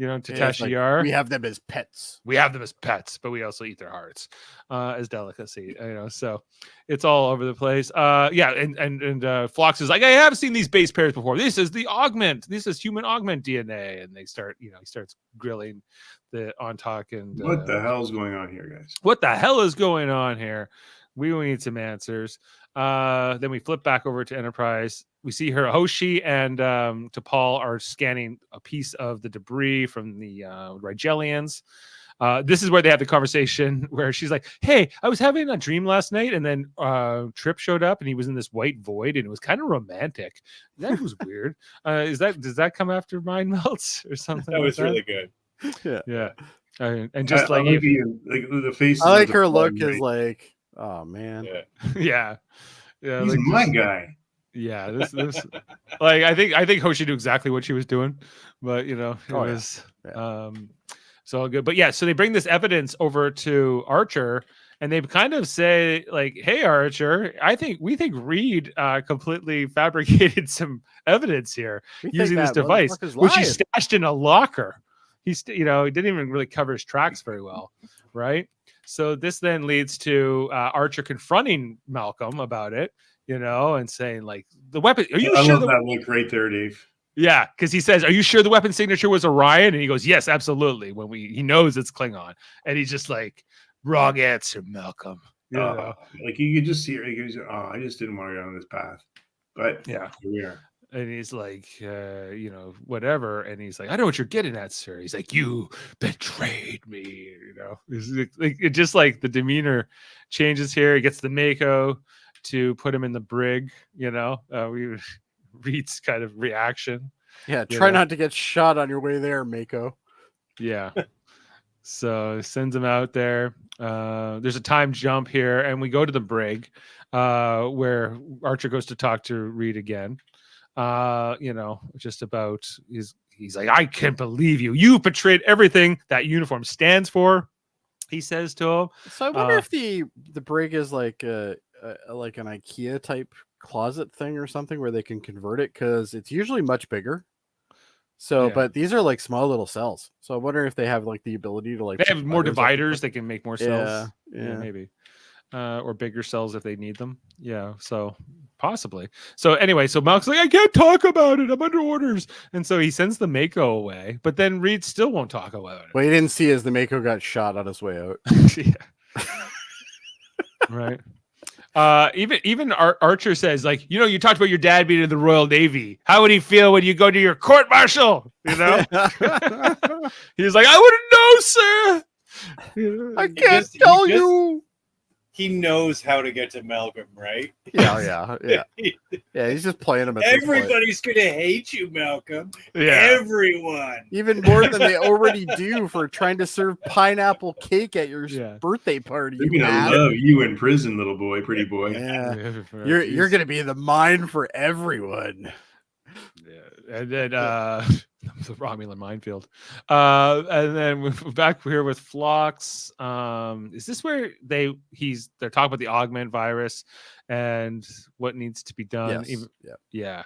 To Yeah, it's Tasha like, Yar. we have them as pets. We have them as pets, but we also eat their hearts as delicacy. So it's all over the place. And Phlox is like, I have seen these base pairs before. This is the augment. This is human augment DNA. And they start, he starts grilling the Ontok and What the hell's going on here, guys? what the hell is going on here? We will need some answers. Then we flip back over to Enterprise. We see her Hoshi and T'Pol are scanning a piece of the debris from the Rigelians. This is where they have the conversation where she's like, "Hey, I was having a dream last night, and then Trip showed up, and he was in this white void, and it was kind of romantic. That was weird. Does that come after Mind Melts or something? That like was really good. yeah. And just I like, like the face. I like her look is like, oh man. Yeah. yeah, He's like my this- guy. Yeah, this like I think Hoshi knew exactly what she was doing, but it Oh, yeah. was Yeah. so good. But yeah, so they bring this evidence over to Archer and they kind of say like, "Hey Archer, we think Reed completely fabricated some evidence here We think using this that device, motherfucker's which he lying." stashed in a locker. He didn't even really cover his tracks very well, right? So this then leads to Archer confronting Malcolm about it, and saying like, the weapon. Are you I sure? love that look right there, Dave. Yeah, because he says, "Are you sure the weapon signature was Orion?" And he goes, "Yes, absolutely." When he knows it's Klingon, and he's just like, "Wrong answer, Malcolm." Like you could just see her. He goes, "Oh, I just didn't want to go down this path," but Yeah. here we are. And he's like, whatever. And he's like, "I know what you're getting at, sir." He's like, "You betrayed me." It's like it just like the demeanor changes here. He gets the Mako to put him in the brig. We Reed's kind of reaction. Yeah, You try know? not to get shot on your way there, Mako. Yeah. So sends him out there. There's a time jump here, and we go to the brig where Archer goes to talk to Reed again. Just about he's like, "I can't believe you. You betrayed everything that uniform stands for," he says to him. So I wonder if the brig is like like an IKEA type closet thing or something where they can convert it, because it's usually much bigger. So, Yeah. but these are like small little cells. So I wonder if they have like the ability to like They put have more up and dividers. stuff. They can make more cells. Yeah. Maybe. Or bigger cells if they need them. Yeah, so possibly. So anyway, so Malcolm's like, "I can't talk about it. I'm under orders." And so he sends the Mako away, but then Reed still won't talk about it. What you didn't see is the Mako got shot on his way out. Yeah. Right. Even Archer says, like, you talked about your dad being in the Royal Navy. How would he feel when you go to your court martial? He's like, "I wouldn't know, sir." I can't tell you. He knows how to get to Malcolm, right? Yeah. Yeah, he's just playing him at this point. Everybody's gonna hate you, Malcolm. Yeah. Everyone. Even more than they already do for trying to serve pineapple cake at your Yeah. birthday party. They're You gonna mad? love you in prison, little boy, pretty boy. Yeah. You're gonna be the mine for everyone. Yeah. And then The Romulan minefield. And then we're back here with Phlox. Is this where they're talking about the augment virus and what needs to be done? Yes. Yeah.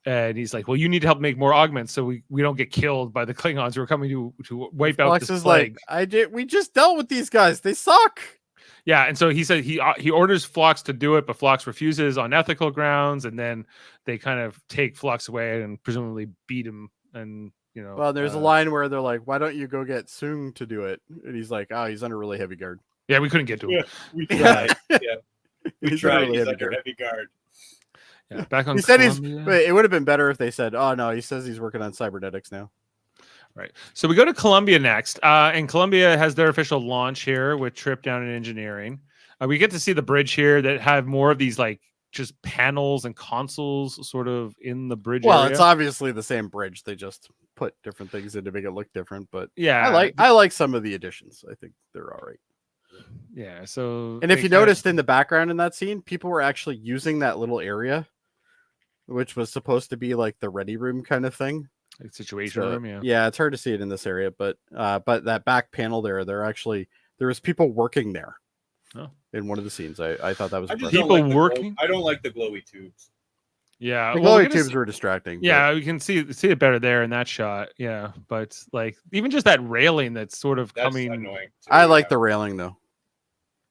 And he's like, well, you need to help make more augments so we don't get killed by the Klingons who are coming to wipe out Fox this is plague. like, we just dealt with these guys. They suck. Yeah, and so he said he orders Phlox to do it, but Phlox refuses on ethical grounds, and then they kind of take Phlox away and presumably beat him. And Well, there's a line where they're like, "Why don't you go get Sung to do it?" And he's like, "Oh, he's under really heavy guard." Yeah, we couldn't get to him. Yeah, we tried. Yeah, we He's tried. under really He's heavy under guard. heavy guard. Yeah, back on. He said Columbia. Wait, it would have been better if they said, "Oh no," he says he's working on cybernetics now. Right. So we go to Columbia next, and Columbia has their official launch here with Trip down in engineering. We get to see the bridge here that have more of these like just panels and consoles sort of in the bridge. Well, area. it's obviously the same bridge. They just put different things in to make it look different. But yeah, I like some of the additions. I think they're all right. Yeah. So, And if you noticed in the background in that scene, people were actually using that little area, which was supposed to be like the ready room kind of thing. like situation room, yeah. Yeah, it's hard to see it in this area, but that back panel there was people working there. Oh. In one of the scenes, I thought that was I just impressive. don't People like working? I don't like the glowy tubes. Yeah. The well, we're glowy gonna tubes see- were distracting. Yeah, you can see it better there in that shot. Yeah, but like even just that railing that's sort of That's coming. annoying. but I like the railing though.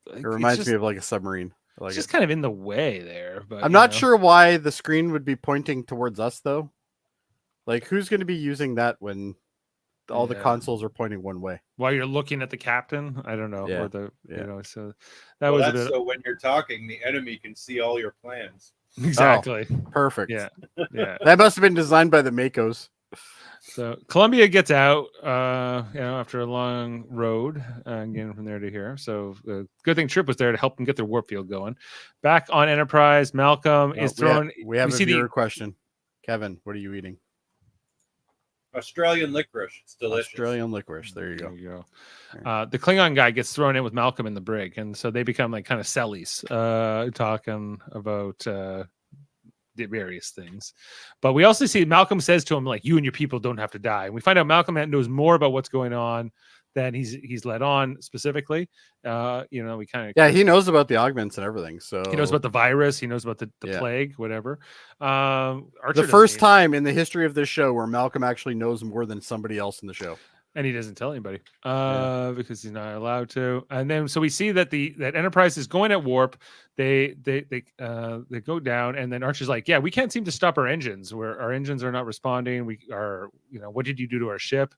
Like, It reminds it's me of like a submarine. I like it's it. just kind of in the way there. But I'm not sure why the screen would be pointing towards us though. Like, who's going to be using that when all the Yeah. consoles are pointing one way? while you're looking at the captain. I don't know. Yeah, Or the yeah. so that Well, was a that's bit so when you're talking, the enemy can see all your plans. exactly. Perfect. Yeah. Yeah. That must have been designed by the Makos. So Columbia gets out, after a long road, getting from there to here. So good thing Trip was there to help them get their warp field going. Back on Enterprise, Malcolm is thrown. We have a see viewer question. Kevin, what are you eating? Australian licorice. It's delicious. Australian licorice. There you There go. you go. The Klingon guy gets thrown in with Malcolm in the brig, and so they become like kind of sellies, talking about the various things. But we also see Malcolm says to him like, "You and your people don't have to die." And we find out Malcolm knows more about what's going on than he's let on specifically. We kind of Yeah, he knows about the augments and everything. So he knows about the virus. He knows about the Yeah. plague, whatever. Archer the doesn't first even- time in the history of this show where Malcolm actually knows more than somebody else in the show. and he doesn't tell anybody because he's not allowed to. And then so we see that that Enterprise is going at warp. They go down, and then Archer's like, "Yeah, we can't seem to stop our engines. Our engines are not responding. We are, what did you do to our ship?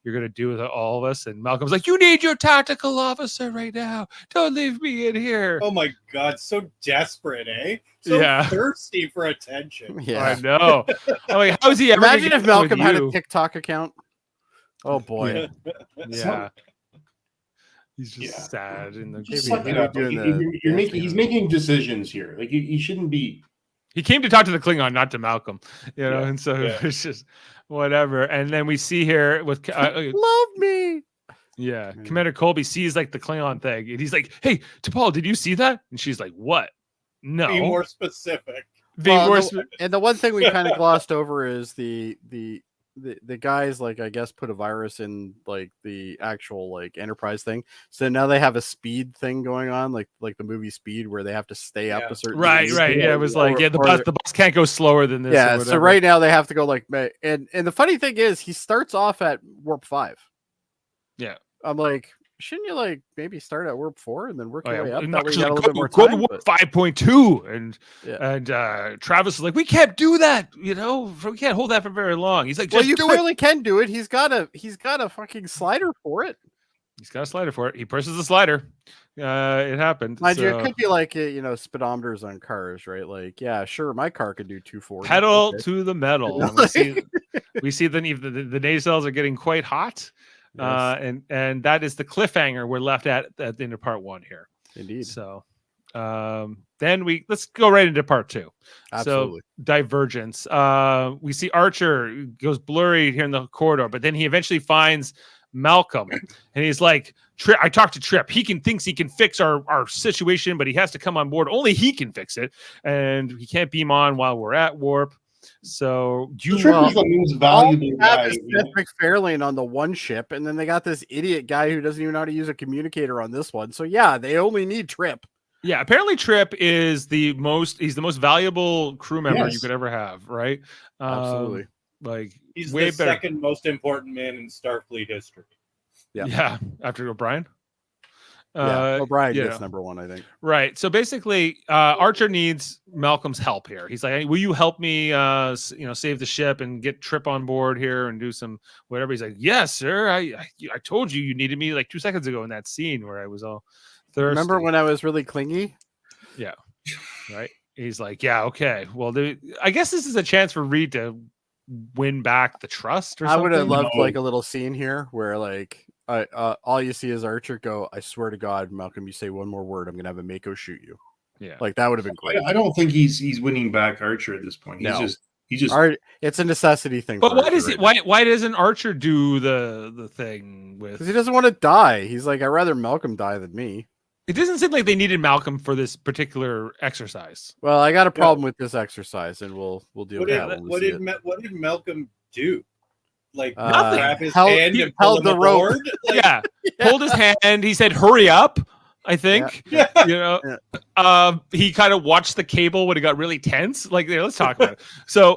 You're going to do with all of us." And Malcolm's like, "You need your tactical officer right now. Don't leave me in here." Oh my god, so desperate, eh? So Yeah. thirsty for attention. Yeah. I know. I'm like, how is he ever? Imagine gonna if get with Malcolm had a you? TikTok account. Oh boy. Yeah. He's just Yeah. sad in the. Just Maybe suck it we're up. doing Like, the you're dancing he's on- making decisions here. Like he shouldn't be. He came to talk to the Klingon, not to Malcolm, Yeah, and so yeah. it's just whatever. And then we see here with Love me. yeah, Mm. Commander Colby sees like the Klingon thing, and he's like, "Hey, T'Pol, did you see that?" And she's like, "What? No." Be more specific. Be Well, more the- and the one thing we kind of glossed over is the guys, like, I guess put a virus in like the actual like Enterprise thing. So now they have a speed thing going on, like the movie Speed, where they have to stay up Yeah. a certain right. speed. Yeah, it was like, Or- yeah, the or bus, they're- the bus can't go slower than this. or Yeah, so whatever. right now they have to go like, and the funny thing is he starts off at warp 5. Yeah. I'm like, shouldn't you like maybe start at warp 4 and then work Oh, your way yeah. up? and That way Knox you is got a like, little bit more go to time. warp but- 5.2, and Yeah. Travis is like, "We can't do that. We can't hold that for very long." He's like, Well, "Just you do it." clearly can do it. He's got a fucking slider for it. He's got a slider for it. He presses the slider. It happened. Mind you, So- it could be like speedometers on cars, right? Like, yeah, sure, my car could do 240. pedal Okay. to the metal. And we see the nacelles are getting quite hot, Yes, and that is the cliffhanger we're left at the end of part 1 here. indeed, So then let's go right into part 2. absolutely. So Divergence. We see Archer goes blurry here in the corridor, but then he eventually finds Malcolm, and he's like, I talked to Trip. He thinks he can fix our situation, but he has to come on board. Only he can fix it, and he can't beam on while we're at warp. So Trip is the most valuable guy. Seth MacFarlane on the one ship, and then they got this idiot guy who doesn't even know how to use a communicator on this one. So yeah, they only need Trip. Yeah, apparently Trip is he's the most valuable crew member you Yes. could ever have, right? Absolutely. Like He's way the better. second most important man in Starfleet history. Yeah, after O'Brien. Yeah, O'Brien you gets know. number 1, I think. Right. So basically, Archer needs Malcolm's help here. He's like, hey, will you help me, save the ship and get Trip on board here and do some whatever? He's like, yes, sir. I told you needed me like 2 seconds ago in that scene where I was all thirsty. Remember when I was really clingy? Yeah. Right. He's like, yeah, okay. Well, I guess this is a chance for Reed to win back the trust or I would have something. loved like a little scene here where like all you see is Archer go, I swear to God, Malcolm, you say one more word, I'm gonna have a Mako shoot you. Yeah. Like that would have been great. I don't think he's winning back Archer at this point. No. He's just It's a necessity thing. But for why Archer does it? Why doesn't Archer do the thing with? Because he doesn't want to die. He's like, I'd rather Malcolm die than me. It doesn't seem like they needed Malcolm for this particular exercise. Well, I got a problem with this exercise, and we'll deal What with that. when we see it. what did Malcolm do? Like Nothing. grab his Held- hand he and pull held him the rope. aboard? Like, Yeah, pulled his hand. He said, "Hurry up." I think. Yeah. You know, he kind of watched the cable when it got really tense. Like, let's talk about it. So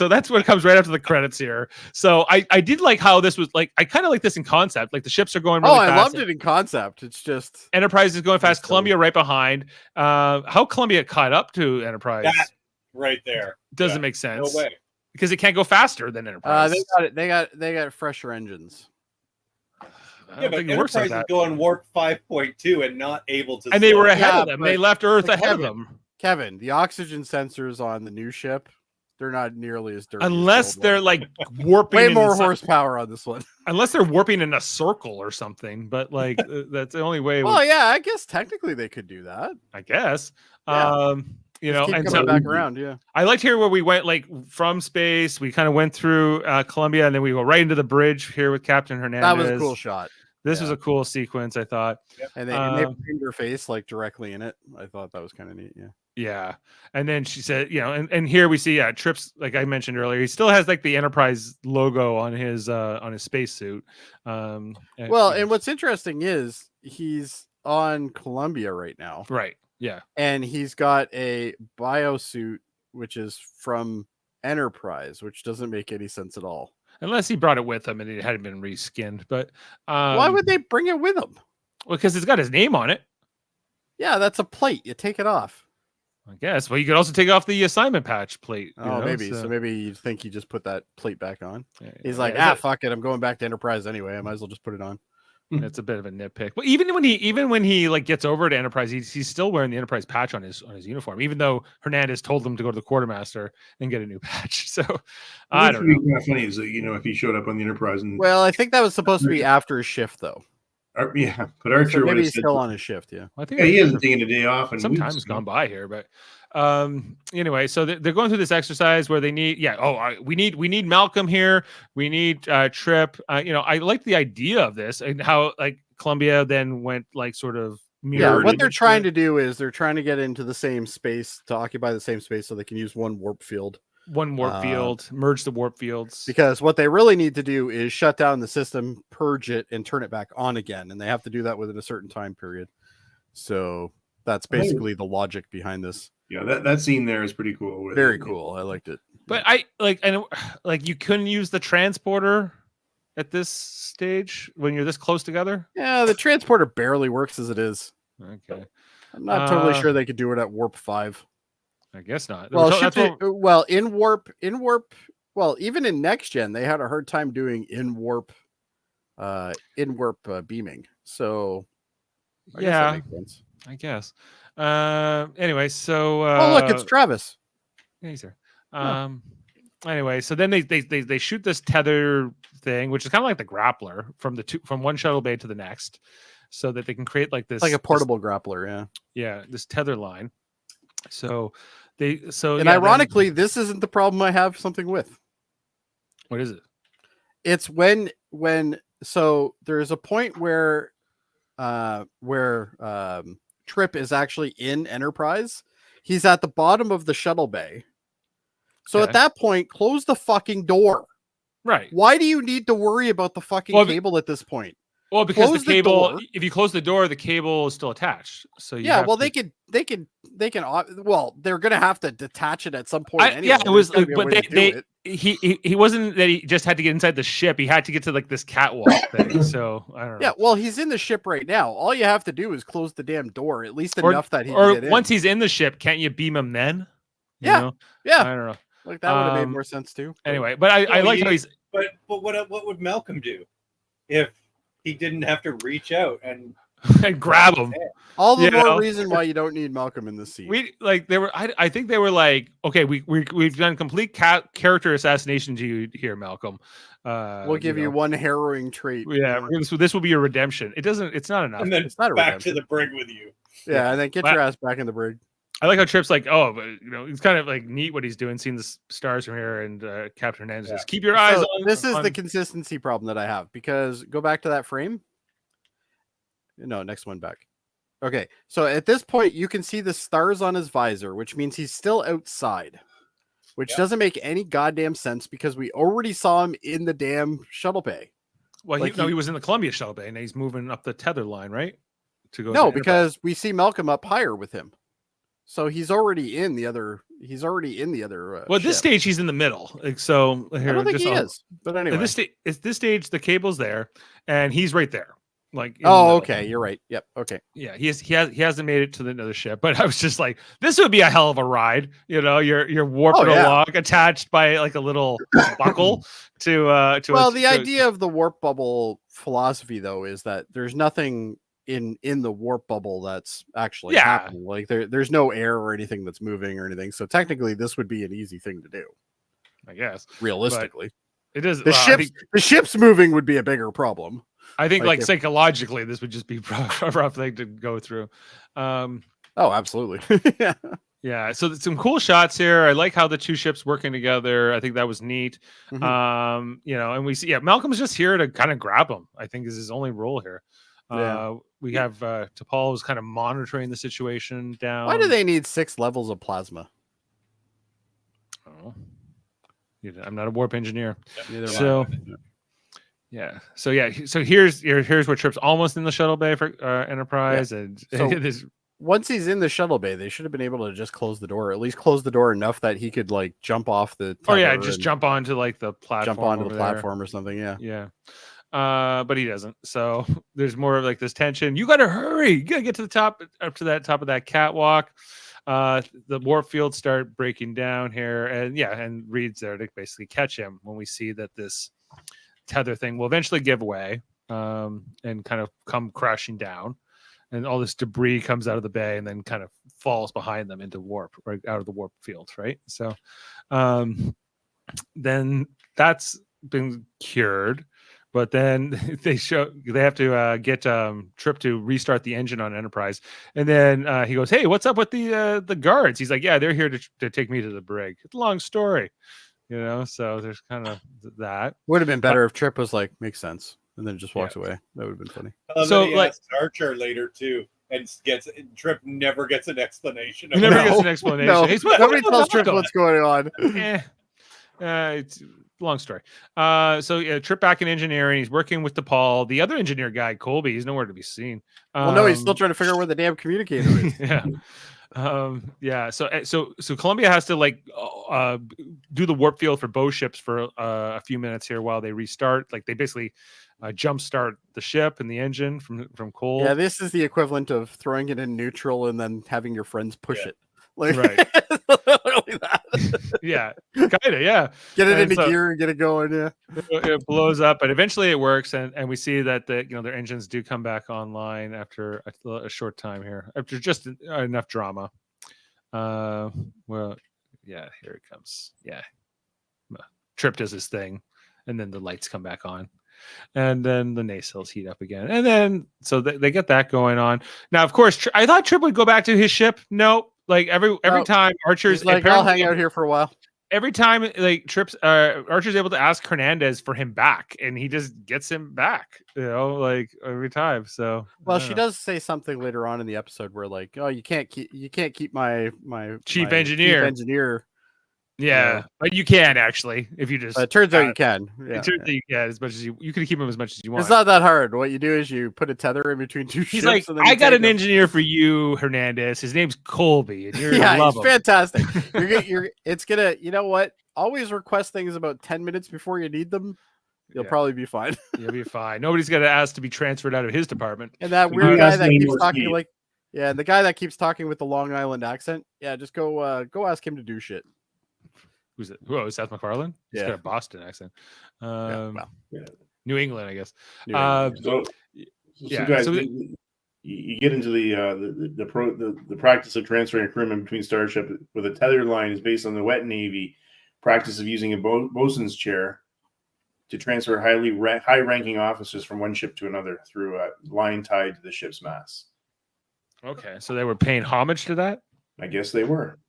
that's what comes right after the credits here. So I did like how this was like. I kind of like this in concept. Like the ships are going really fast. I loved it in concept. It's just Enterprise is going fast. That's Columbia right behind. How Columbia caught up to Enterprise that right there doesn't Yeah. make sense. No way. Because it can't go faster than Enterprise. they got fresher engines. I Yeah, don't but think it works Enterprise like is that. going warp 5.2 and not able to. And they slow were down. ahead Yeah, of them. but- They left Earth but ahead of Kevin, them. Kevin, the oxygen sensors on the new ship, they're not nearly as dirty. as the Unless old they're one. like warping. way in more some- horsepower on this one. Unless they're warping in a circle or something. But like that's the only way. it Well, would- yeah, I guess technically they could do that. I guess. Yeah. You Just know, keep and coming so back around. Yeah. I liked here where we went like from space. We kind of went through Columbia, and then we go right into the bridge here with Captain Hernandez. That was a cool shot. This was Yeah. a cool sequence, I thought. And they framed her face like directly in it. I thought that was kind of neat. Yeah. Yeah. And then she said, you know, and here we see Trips, like I mentioned earlier, he still has like the Enterprise logo on his spacesuit. Well, and what's interesting is he's on Columbia right now, right. Yeah. and he's got a biosuit which is from Enterprise, which doesn't make any sense at all. Unless he brought it with him and it hadn't been reskinned. But Why would they bring it with them? Well, because it's got his name on it, Yeah, that's a plate. You take it off. I guess. Well, you could also take off the assignment patch plate. you Oh, know, maybe. So maybe you think he just put that plate back on. yeah, He's yeah, like, yeah, fuck it. I'm going back to Enterprise anyway. I might as well just put it on. That's a bit of a nitpick. But even when he like gets over to Enterprise, he's still wearing the Enterprise patch on his uniform, even though Hernandez told him to go to the quartermaster and get a new patch. So I don't know. Kind of funny is that if he showed up on the Enterprise and Well, I think that was supposed to be after his shift, though. yeah, but So Archer would maybe have he's said, still on his shift. Yeah. I think yeah, he hasn't taken a day off and some time's gone by here, but anyway, so they're going through this exercise where they need we need Malcolm here, we need Trip. I like the idea of this and how like Columbia then went like sort of mirrored What they're into trying it. to do is they're trying to get into the same space, to occupy the same space so they can use one warp field. One warp field, merge the warp fields. Because what they really need to do is shut down the system, purge it, and turn it back on again. And they have to do that within a certain time period. So that's basically the logic behind this. Yeah, that scene there is pretty cool. Very cool. I liked it. But I like you couldn't use the transporter at this stage when you're this close together. Yeah, the transporter barely works as it is. Okay, I'm not totally sure they could do it at warp 5. I guess not. Well, That's what- in warp, well, even in next gen, they had a hard time doing in warp beaming. So, I guess that makes sense. I guess. Anyway, so Oh, look, it's Travis. yeah, he's there. Anyway, so then they shoot this tether thing, which is kind of like the grappler from one shuttle bay to the next, so that they can create like this It's like a portable grappler, yeah. yeah, this tether line. And Ironically, this isn't the problem I have something with. what is it? It's when so there's a point where Trip is actually in Enterprise. He's at the bottom of the shuttle bay, So at that point, close the fucking door. Right. Why do you need to worry about the fucking cable at this point? Well, because Close the cable, door. if you close the door, the cable is still attached. So you Yeah, have well, to... they can. Well, they're gonna have to detach it at some point. Anyway. Yeah, it was, but he wasn't that he just had to get inside the ship. He had to get to like this catwalk thing. So I don't know. Yeah, well, he's in the ship right now. All you have to do is close the damn door, at least enough that he can get in. Once he's in the ship, can't you beam him then? Yeah. I don't know. Like that would have made more sense too. Anyway, but I like how he's. But what would Malcolm do if he didn't have to reach out and grab him? All the more reason why you don't need Malcolm in the scene. I think they were like, okay, we've done complete character assassination to you here, Malcolm. We'll give you one harrowing trait. Yeah, so this will be your redemption. It's not enough. And then it's not back to the brig with you. Yeah, and then get your ass back in the brig. I like how Trip's like, but it's kind of like neat what he's doing, seeing the stars from here, and Captain Hernandez says, keep your eyes on. This is the consistency problem that I have, because go back to that frame. No, next one back. Okay, so at this point, you can see the stars on his visor, which means he's still outside, which doesn't make any goddamn sense because we already saw him in the damn shuttle bay. Well, he was in the Columbia shuttle bay, and he's moving up the tether line, right? To go. No, because we see Malcolm up higher with him. So he's already in the other. Well, at this stage, he's in the middle. Like, so here, I don't think he is. But anyway, at this stage, the cable's there, and he's right there. Like, okay, you're right. Yep. Okay. Yeah, he hasn't made it to another ship, but I was just like, this would be a hell of a ride. You're warping along, attached by like a little buckle to. Well, the idea of the warp bubble philosophy, though, is that there's nothing in the warp bubble that's actually happening. Like there's no air or anything that's moving or anything. So technically, this would be an easy thing to do, I guess. Realistically, it is. The ships moving would be a bigger problem. I think, like psychologically, this would just be a rough thing to go through. Oh, absolutely. Yeah. So some cool shots here. I like how the two ships working together. I think that was neat. Mm-hmm. And we see, Malcolm's just here to kind of grab him. I think is his only role here. We have T'Pol was kind of monitoring the situation down. Why do they need 6 levels of plasma? Oh, I'm not a warp engineer. So here's where Trip's almost in the shuttle bay for Enterprise, and once he's in the shuttle bay, they should have been able to just close the door, at least close the door enough that he could like jump off the. Just jump onto like the platform. Jump onto the platform or something. Yeah. But he doesn't. So there's more of like this tension. You got to hurry. You got to get to the top, up to that top of that catwalk. The warp fields start breaking down here, and Reed's there to basically catch him when we see that this tether thing will eventually give way and kind of come crashing down, and all this debris comes out of the bay and then kind of falls behind them into warp, right out of the warp fields, right? So then that's been cured. But then they have to get Trip to restart the engine on Enterprise, and then he goes, "Hey, what's up with the guards?" He's like, "Yeah, they're here to take me to the brig." It's a long story, So there's kind of that. Would have been better if Trip was like, "Makes sense," and then just walks away. That would have been funny. So like Archer later too, and Trip never gets an explanation. He never gets an explanation. No. Nobody tells Trip what's going on. It's a long story. Trip back in engineering. He's working with T'Pol. The other engineer guy, Colby, he's nowhere to be seen. No, he's still trying to figure out where the damn communicator is. So Columbia has to do the warp field for both ships for a few minutes here while they restart. Like they basically jump start the ship and the engine from cold. Yeah, this is the equivalent of throwing it in neutral and then having your friends push it. Like, right. Literally that. Yeah, kind of. Yeah, get it into gear and get it going. Yeah, it blows up, but eventually it works, and we see that their engines do come back online after a short time here, after just enough drama. Here it comes. Yeah, Trip does his thing, and then the lights come back on, and then the nacelles heat up again, and then so they get that going on. Now, of course, I thought Trip would go back to his ship. No. Like every time Archer's like, I'll hang out here for a while. Every time like Archer's able to ask Hernandez for him back, and he just gets him back, like every time. So she does say something later on in the episode where like, oh, you can't keep my chief engineer. Yeah, know? but you can actually if you just. It turns out you can. Yeah, It turns out you can as much as you can keep him as much as you want. It's not that hard. What you do is you put a tether in between two He's ships. like, and then I you got take an him. engineer for you, Hernandez. His name's Colby, and you're Yeah, gonna love he's him. fantastic. It's gonna. You know what? Always request things about 10 minutes before you need them. You'll Yeah. probably be fine. You'll be fine. Nobody's gonna ask to be transferred out of his department. And that We weird don't guy ask that any keeps more talking speed. like, yeah, and the guy that keeps talking with the Long Island accent. Yeah, just go ask him to do shit. Who's it? Who? Seth MacFarlane? He's Yeah. got a Boston accent. Well, New England, I guess. New England, So Yeah, guys, so you get into the practice of transferring a crewman between starship with a tethered line is based on the wet Navy practice of using a bosun's chair to transfer high-ranking officers from one ship to another through a line tied to the ship's mast. Okay, so they were paying homage to that. I guess they were.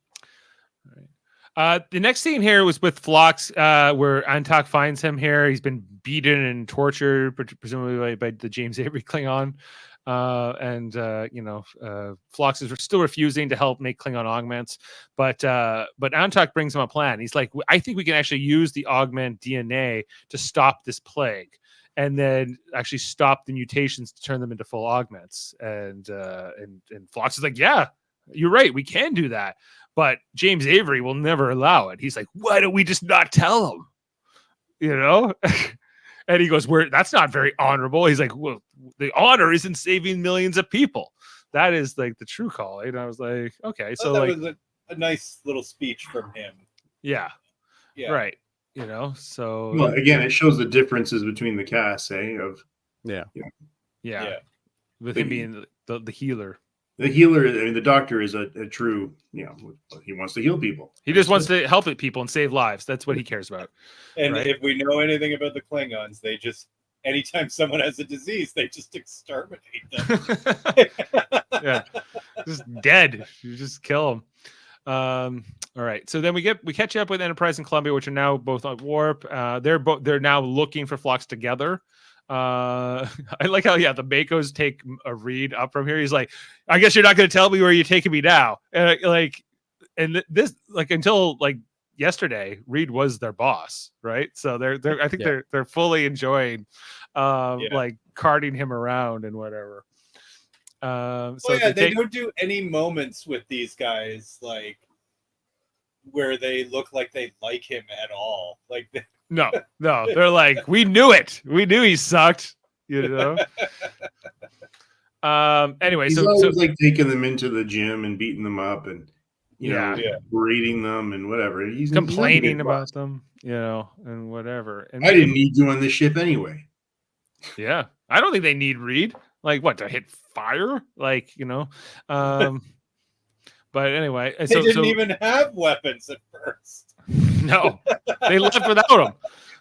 The next scene here was with Phlox, where Antok finds him here. He's been beaten and tortured, presumably by the James Avery Klingon. Phlox is still refusing to help make Klingon augments, but Antok brings him a plan. He's like, I think we can actually use the augment DNA to stop this plague, and then actually stop the mutations to turn them into full augments. And Phlox is like, yeah, you're right, we can do that. But James Avery will never allow it. He's like, why don't we just not tell him? You know? And he goes, that's not very honorable. He's like, well, the honor is in saving millions of people. That is like the true call. And I was like, okay. So that like, was a nice little speech from him. yeah. Yeah. Right. You know, so Well, again, it shows the differences between the casts, of yeah. Yeah. With him being the healer. the healer. I mean, the doctor is a true, he wants to heal people. He just wants to help people and save lives. That's what he cares about. And right? if we know anything about the Klingons, they just, anytime someone has a disease, they just exterminate them. Yeah, just dead. You just kill them. All right. So then we catch up with Enterprise and Columbia, which are now both on warp. They're now looking for Phlox together. I like how the Makos take a Reed up from here. He's like, I guess you're not going to tell me where you're taking me now. And this until yesterday, Reed was their boss, right? So I think they're fully enjoying carting him around and whatever. They don't do any moments with these guys where they look like they like him at all. No, they're like, we knew it. We knew he sucked, Anyway, He's always taking them into the gym and beating them up and berating them and whatever. He's complaining about them, and whatever. And I didn't need you on this ship anyway. Yeah, I don't think they need Reed. What, to hit fire? But anyway, they didn't even have weapons at first. No, they left without him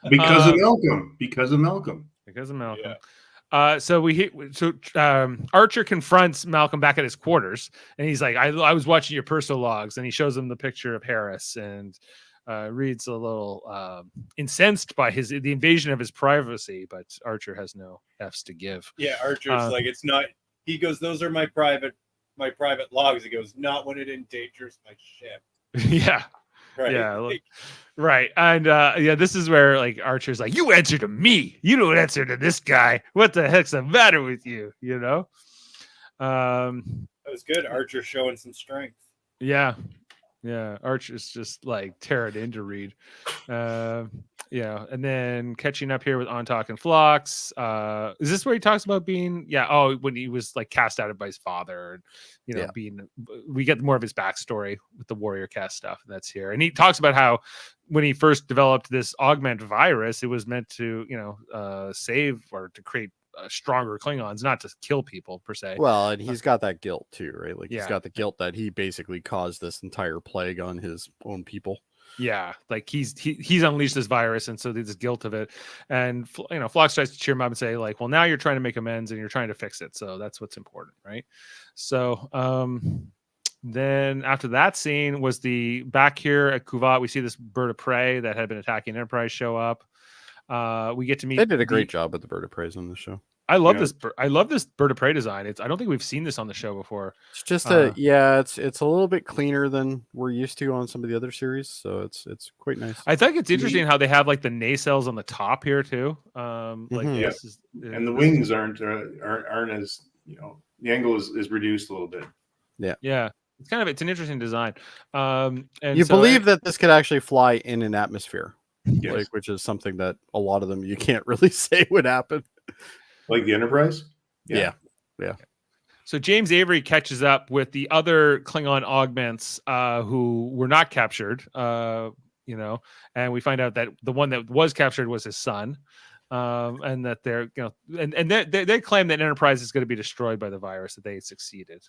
because of Malcolm. Because of Malcolm. Yeah. Archer confronts Malcolm back at his quarters, and he's like, "I was watching your personal logs," and he shows him the picture of Harris, and Reed's a little incensed by the invasion of his privacy, but Archer has no F's to give. Yeah, Archer's it's not. He goes, "Those are my private logs." He goes, "Not when it endangers my ship." Yeah. Right. Yeah. Right. And this is where Archer's like, you answer to me. You don't answer to this guy. What the heck's the matter with you? That was good. Archer showing some strength. Yeah. Yeah. Archer's just tearing into Reed. And then catching up here with Antok and Phlox. Is this where he talks about being when he was cast out by his father, and we get more of his backstory with the warrior cast stuff. That's here. And he talks about how when he first developed this augment virus, it was meant to save or to create stronger Klingons, not to kill people per se. Well, and he's got that guilt too, right? He's got the guilt that he basically caused this entire plague on his own people. Yeah, he's unleashed this virus, and so there's this guilt of it. And Phlox tries to cheer him up and say well, now you're trying to make amends and you're trying to fix it, so that's what's important, right? So then after that scene was the back here at Kuvat. We see this bird of prey that had been attacking Enterprise show up. We get to meet. They did a great job with the bird of prey on the show. I love know? this. I love this bird of prey design. I don't think we've seen this on the show before. It's just it's a little bit cleaner than we're used to on some of the other series, so it's quite nice. I think it's interesting how they have like the nacelles on the top here too. Like Mhm. this is, And the wings aren't as, you know, the angle is reduced a little bit. yeah. It's an interesting design. And you so believe that this could actually fly in an atmosphere, Yes. like, which is something that a lot of them you can't really say would happen. Like the Enterprise? Yeah. So James Avery catches up with the other Klingon augments who were not captured, you know, and we find out that the one that was captured was his son, and that they're, you know, and they claim that Enterprise is going to be destroyed by the virus, that they succeeded,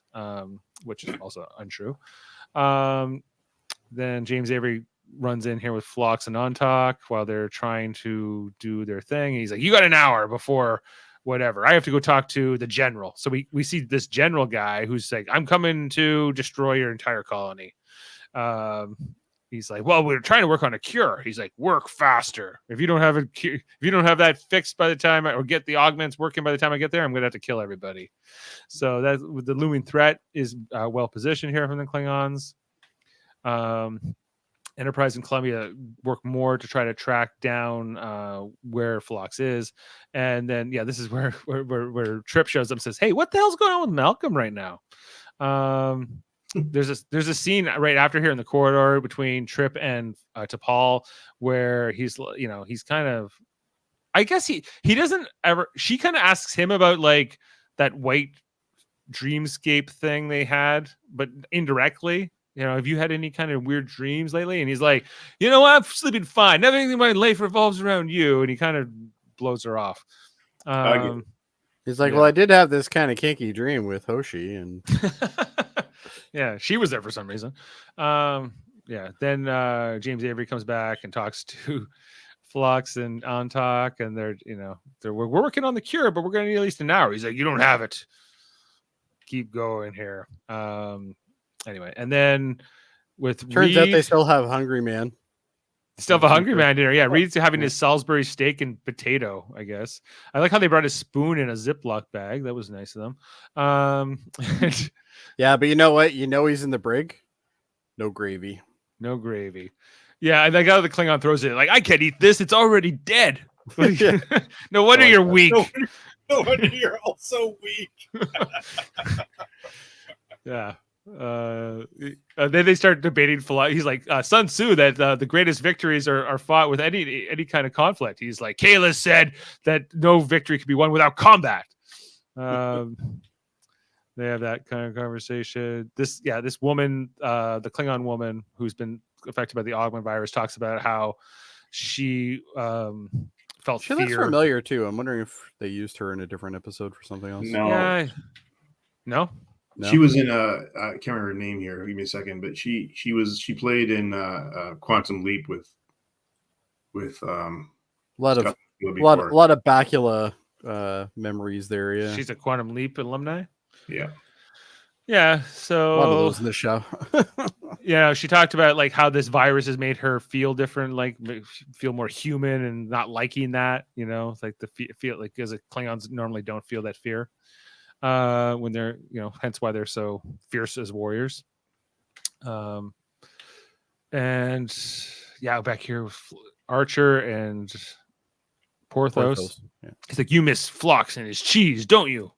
which is also untrue. Then James Avery runs in here with Phlox and Ontak while they're trying to do their thing. He's like, "You got an hour before." Whatever, I have to go talk to the general. So we see this general guy who's like, I'm coming to destroy your entire colony. He's like, well, we're trying to work on a cure. He's like, work faster. If you don't have a cure, if you don't have that fixed by the time or get the augments working by the time I get there, I'm gonna have to kill everybody. So that the looming threat is well positioned here from the Klingons. Enterprise and Columbia work more to try to track down where Phlox is, and then this is where Trip shows up and says, "Hey, what the hell's going on with Malcolm right now?" There's a scene right after here in the corridor between Trip and T'Pol where he's kind of, I guess he doesn't ever. She kind of asks him about like that white dreamscape thing they had, but indirectly. You know, have you had any kind of weird dreams lately? And he's like, you know what? I'm sleeping fine. Everything in my life revolves around you. And he kind of blows her off. He's like, well, I did have this kind of kinky dream with Hoshi. And yeah, she was there for some reason. Then James Avery comes back and talks to Phlox and Ontak. And we're working on the cure, but we're going to need at least an hour. He's like, you don't have it. Keep going here. Anyway, and then with turns Reed, out they still have Hungry Man. Still have a Hungry Man dinner. Yeah, Reed's having his Salisbury steak and potato, I guess. I like how they brought a spoon in a Ziploc bag. That was nice of them. Yeah, but you know what? You know he's in the brig. No gravy. No gravy. Yeah, and that guy the Klingon throws it like, I can't eat this. It's already dead. No wonder you're weak. No wonder you're also weak. Yeah. Then they start debating. He's like, Sun Tzu, that the greatest victories are fought with any kind of conflict. He's like, Kalis said that no victory can be won without combat. They have that kind of conversation. This woman, the Klingon woman who's been affected by the augment virus, talks about how she felt she fear. looks familiar too. I'm wondering if they used her in a different episode for something else. No. Yeah. No. She was in I can't remember her name here. Give me a second, but she played in Quantum Leap with a lot of Bakula memories there. Yeah, she's a Quantum Leap alumni. Yeah. So a lot of those in the show. She talked about like how this virus has made her feel different, like feel more human, and not liking that. You know, it's like the feel like because Klingons normally don't feel that fear. When they're, hence why they're so fierce as warriors. And back here with Archer and Porthos. Yeah. It's like, you miss Phlox and his cheese, don't you?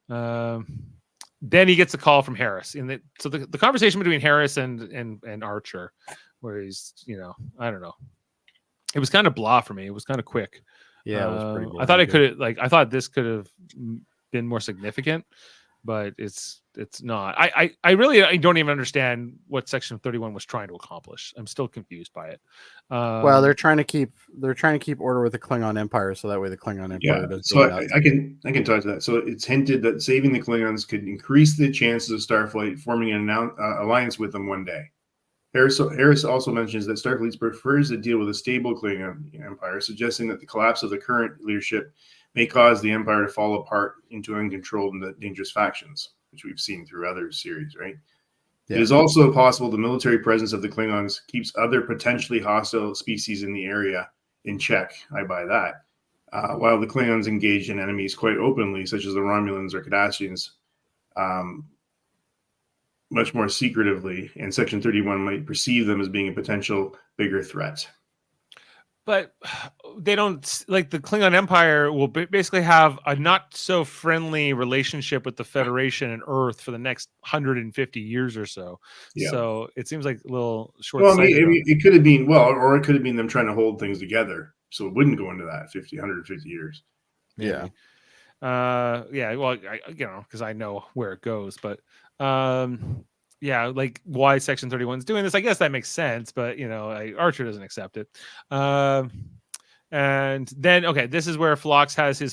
Then he gets a call from Harris. So the conversation between Harris and Archer, where he's, I don't know. It was kind of blah for me. It was kind of quick. Yeah, it was pretty blah. I thought this could have been more significant, but it's not. I really don't even understand what Section 31 was trying to accomplish. I'm still confused by it. Well, they're trying to keep order with the Klingon Empire, so that way the Klingon Empire doesn't. So I can talk to that. So it's hinted that saving the Klingons could increase the chances of Starfleet forming an alliance with them one day. Harris also mentions that Starfleet prefers to deal with a stable Klingon Empire, suggesting that the collapse of the current leadership may cause the Empire to fall apart into uncontrolled and dangerous factions, which we've seen through other series, right? Yeah. It is also possible the military presence of the Klingons keeps other potentially hostile species in the area in check. I buy that. while the Klingons engage in enemies quite openly, such as the Romulans or Cardassians, much more secretively, and Section 31 might perceive them as being a potential bigger threat. But they don't, like, the Klingon Empire will basically have a not so friendly relationship with the Federation and Earth for the next 150 years or so. Yeah. So it seems like a little Well, short-sighted. I mean, it could have been, or it could have been them trying to hold things together, so it wouldn't go into that 150 years. Yeah. Yeah. Well, because I know where it goes, but yeah, like why Section 31 is doing this, I guess that makes sense, but Archer doesn't accept it. And then, okay, this is where Phlox has the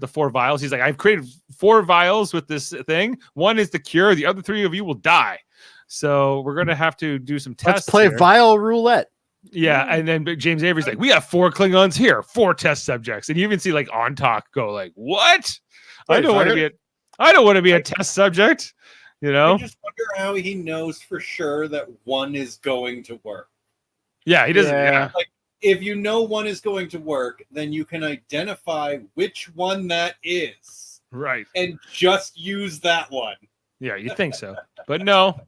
four vials. He's like, I've created 4 vials with this thing. One is the cure. The other 3 of you will die. So we're going to have to do some tests. Let's play here. vial roulette. Yeah. And then James Avery's like, we have 4 Klingons here, 4 test subjects. And you even see like Ontak go like, what? I don't want to be a test subject. I just wonder how he knows for sure that one is going to work. Yeah, he doesn't. Yeah. Like, if you know one is going to work, then you can identify which one that is. Right. And just use that one. Yeah, you think so. But no.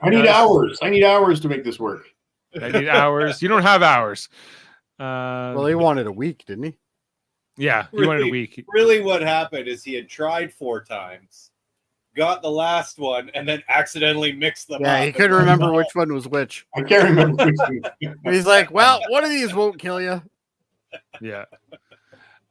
I need hours. I need hours to make this work. I need hours. You don't have hours. Well, he wanted a week, didn't he? Yeah, he wanted a week. Really what happened is he had tried 4 times, got the last one, and then accidentally mixed them up. Yeah, he couldn't remember which one was which. I can't remember which one. He's like, well, one of these won't kill you. Yeah.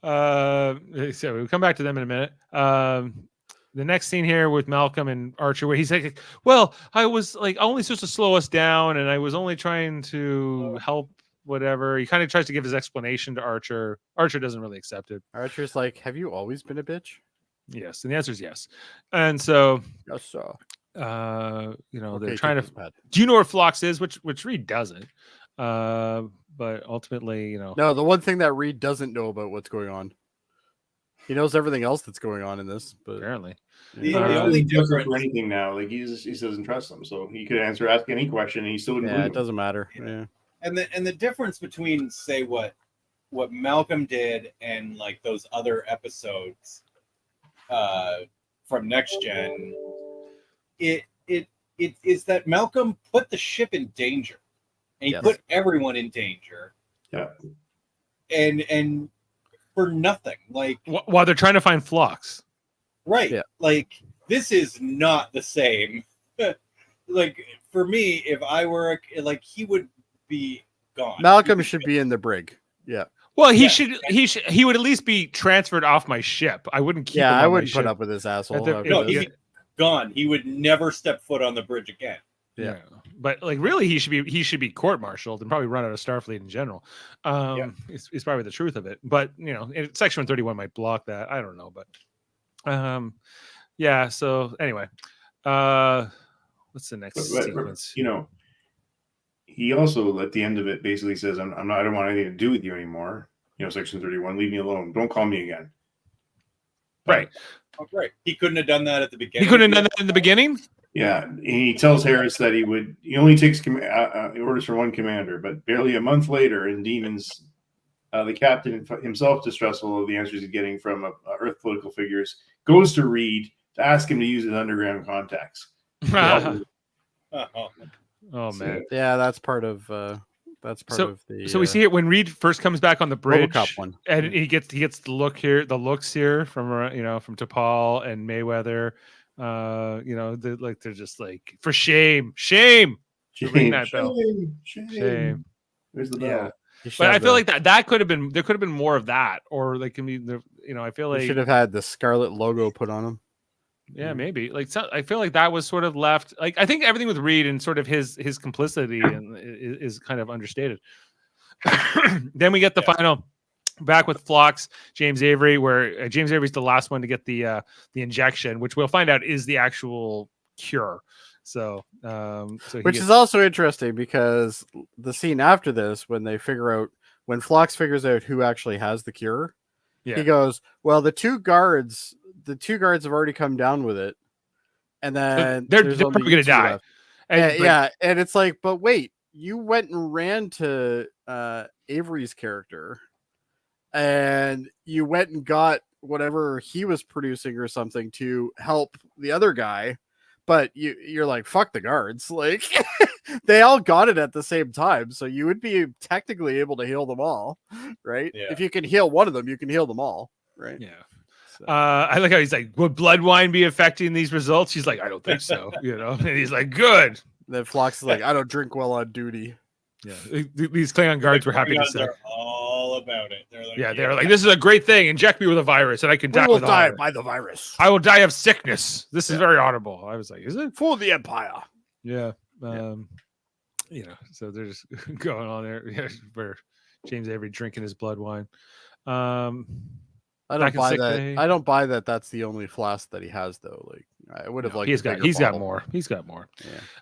So we'll come back to them in a minute. The next scene here with Malcolm and Archer, where he's like, well, I was like only supposed to slow us down, and I was only trying to help whatever. He kind of tries to give his explanation to Archer. Archer doesn't really accept it. Archer's like, have you always been a bitch? Yes. And the answer is yes. And so, Yes, sir. they're trying to, do you know where Phlox is? Which Reed doesn't. But ultimately, No, the one thing that Reed doesn't know about what's going on. He knows everything else that's going on in this, but apparently. The only difference for anything now, like he doesn't trust them, so he could ask any question, and he still wouldn't. Yeah, believe it doesn't matter. Yeah. And the difference between, say, what Malcolm did and like those other episodes from Next Gen, it is that Malcolm put the ship in danger, and he put everyone in danger. Yeah. And for nothing, like while they're trying to find Phlox. Right. Yeah. Like, this is not the same. Like, for me, if I were he would be gone. Malcolm should be in the brig. Yeah. Well, he would at least be transferred off my ship. I wouldn't keep him on I wouldn't my put ship. up with this asshole. No, he'd be gone. He would never step foot on the bridge again. Yeah. But like really he should be court-martialed and probably run out of Starfleet in general. It's probably the truth of it. But Section 131 might block that. I don't know, but yeah, so anyway. What's the next sequence? He also at the end of it basically says, I don't want anything to do with you anymore. Section 31, leave me alone. Don't call me again. Right. Oh, right. He couldn't have done that at the beginning. He couldn't have done that in the beginning? Yeah. And he tells Harris that he only takes orders from one commander, but barely a month later in Demons, the captain, himself distrustful of the answers he's getting from Earth political figures, goes to Reed to ask him to use his underground contacts. Oh man. Yeah, that's part of the. So we see it when Reed first comes back on the bridge, one. and he gets the looks here from from T'Pol and Mayweather. They're just like, for shame. Ring that bell. Shame. There's the bell. Yeah. But I feel like that could have been, there could have been more of that, or like, I feel like should have had the Scarlet logo put on him. Yeah, maybe. I feel like that was sort of left. Like, I think everything with Reed and sort of his complicity is kind of understated. Then we get the final back with Phlox, James Avery, where James Avery's the last one to get the injection, which we'll find out is the actual cure. Which is also interesting because the scene after this, when Phlox figures out who actually has the cure, he goes, well, the two guards have already come down with it, and then they're probably going to die. And it's like, but wait, you went and ran to Avery's character and you went and got whatever he was producing or something to help the other guy, but you're like, fuck the guards. Like they all got it at the same time. So you would be technically able to heal them all, right? Yeah. If you can heal one of them, you can heal them all, right? Yeah. So. I like how he's like, would blood wine be affecting these results? He's like, I don't think so. And he's like, good. Then Phlox is like, I don't drink well on duty. Yeah. These Klingon guards were happy to say. They're all about it. They're like, They're like, this is a great thing. Inject me with a virus and I can die. We will with die honor. by the virus. I will die of sickness. This is very honorable. I was like, is it? For the Empire. Yeah. So they're just going on there where James Avery drinking his blood wine. I Back don't in buy sick that. day. I don't buy that. That's the only flask that he has, though. Like I would have liked. He's got more. He's got more.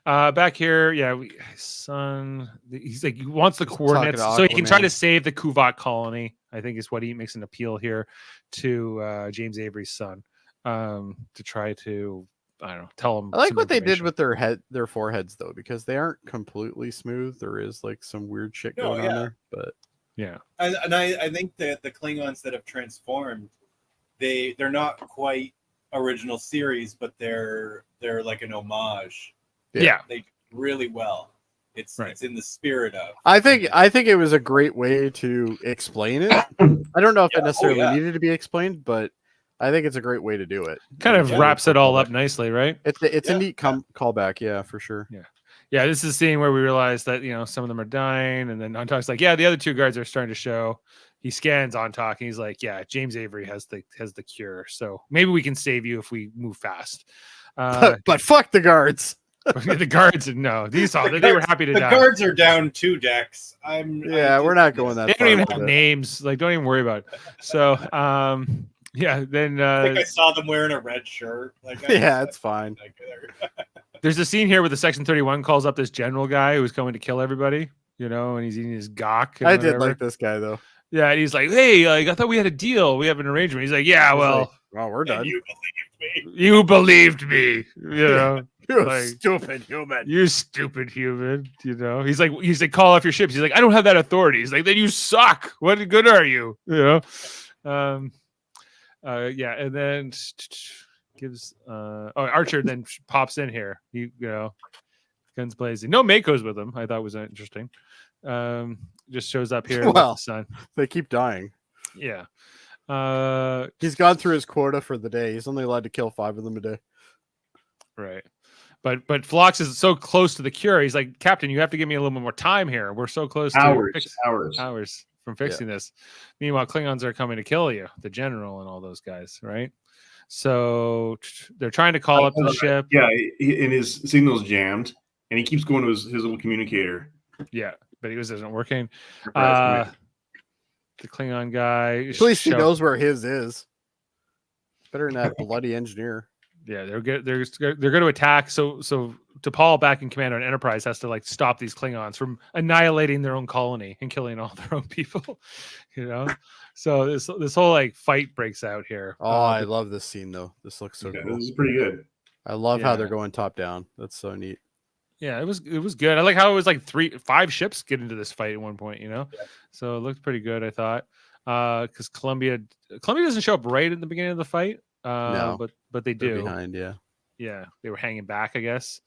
Yeah. Back here, his son. He's like he wants the coordinates talking to so he can try Aquaman. to save the Kuvok colony. I think is what he makes an appeal here to James Avery's son to try to tell him. I like some what they did information. with their foreheads though, because they aren't completely smooth. There is like some weird shit going on there, but Yeah. I think that the Klingons that have transformed, they're not quite original series, but they're like an homage. Yeah. They do really well. It's in the spirit of. I think it was a great way to explain it. I don't know if it necessarily needed to be explained, but I think it's a great way to do it. Kind of wraps it all up nicely, right? It's a neat callback, yeah, for sure. Yeah, this is the scene where we realize that some of them are dying, and then Ontak's like, "Yeah, the other two guards are starting to show." He scans Ontak, and he's like, "Yeah, James Avery has the cure, so maybe we can save you if we move fast." But fuck the guards. The guards, no, they were happy to the die. The guards are down 2 decks. We're not going that. They far don't even with have it. names. Like, don't even worry about it. So, then I think I saw them wearing a red shirt. Like, it's fine. There's a scene here where the Section 31 calls up this general guy who's coming to kill everybody, and he's eating his gawk. I did like this guy though. Yeah, and he's like, "Hey, I thought we had a deal. We have an arrangement." He's like, "Yeah, well, we're done." You believed me. You believed me, You like, stupid human. You stupid human. He's like, "Call off your ships." He's like, "I don't have that authority." He's like, "Then you suck. What good are you?" And then gives Archer then pops in here. He guns blazing. No Mako's with him. I thought was interesting. Just shows up here with the sun. They keep dying. Yeah. He's gone through his quota for the day. He's only allowed to kill 5 of them a day. Right. But Phlox is so close to the cure. He's like, "Captain, you have to give me a little bit more time here. We're so close hours from fixing this." Meanwhile, Klingons are coming to kill you, the general and all those guys, right? So they're trying to call up the ship. Yeah, and his signal's jammed, and he keeps going to his little communicator. Yeah, but his isn't working. The Klingon guy. At least he knows where his is. Better than that bloody engineer. Yeah, they're good. They're going to attack. So T'Pol, back in command on Enterprise, has to stop these Klingons from annihilating their own colony and killing all their own people. So this whole fight breaks out here. Oh, I love this scene though. This looks so cool. This is pretty good. I love how they're going top down. That's so neat. Yeah, it was good. I like how it was 5 ships get into this fight at one point. So it looked pretty good. I thought because Columbia doesn't show up right in the beginning of the fight. No, but they do. Behind, yeah, they were hanging back, I guess.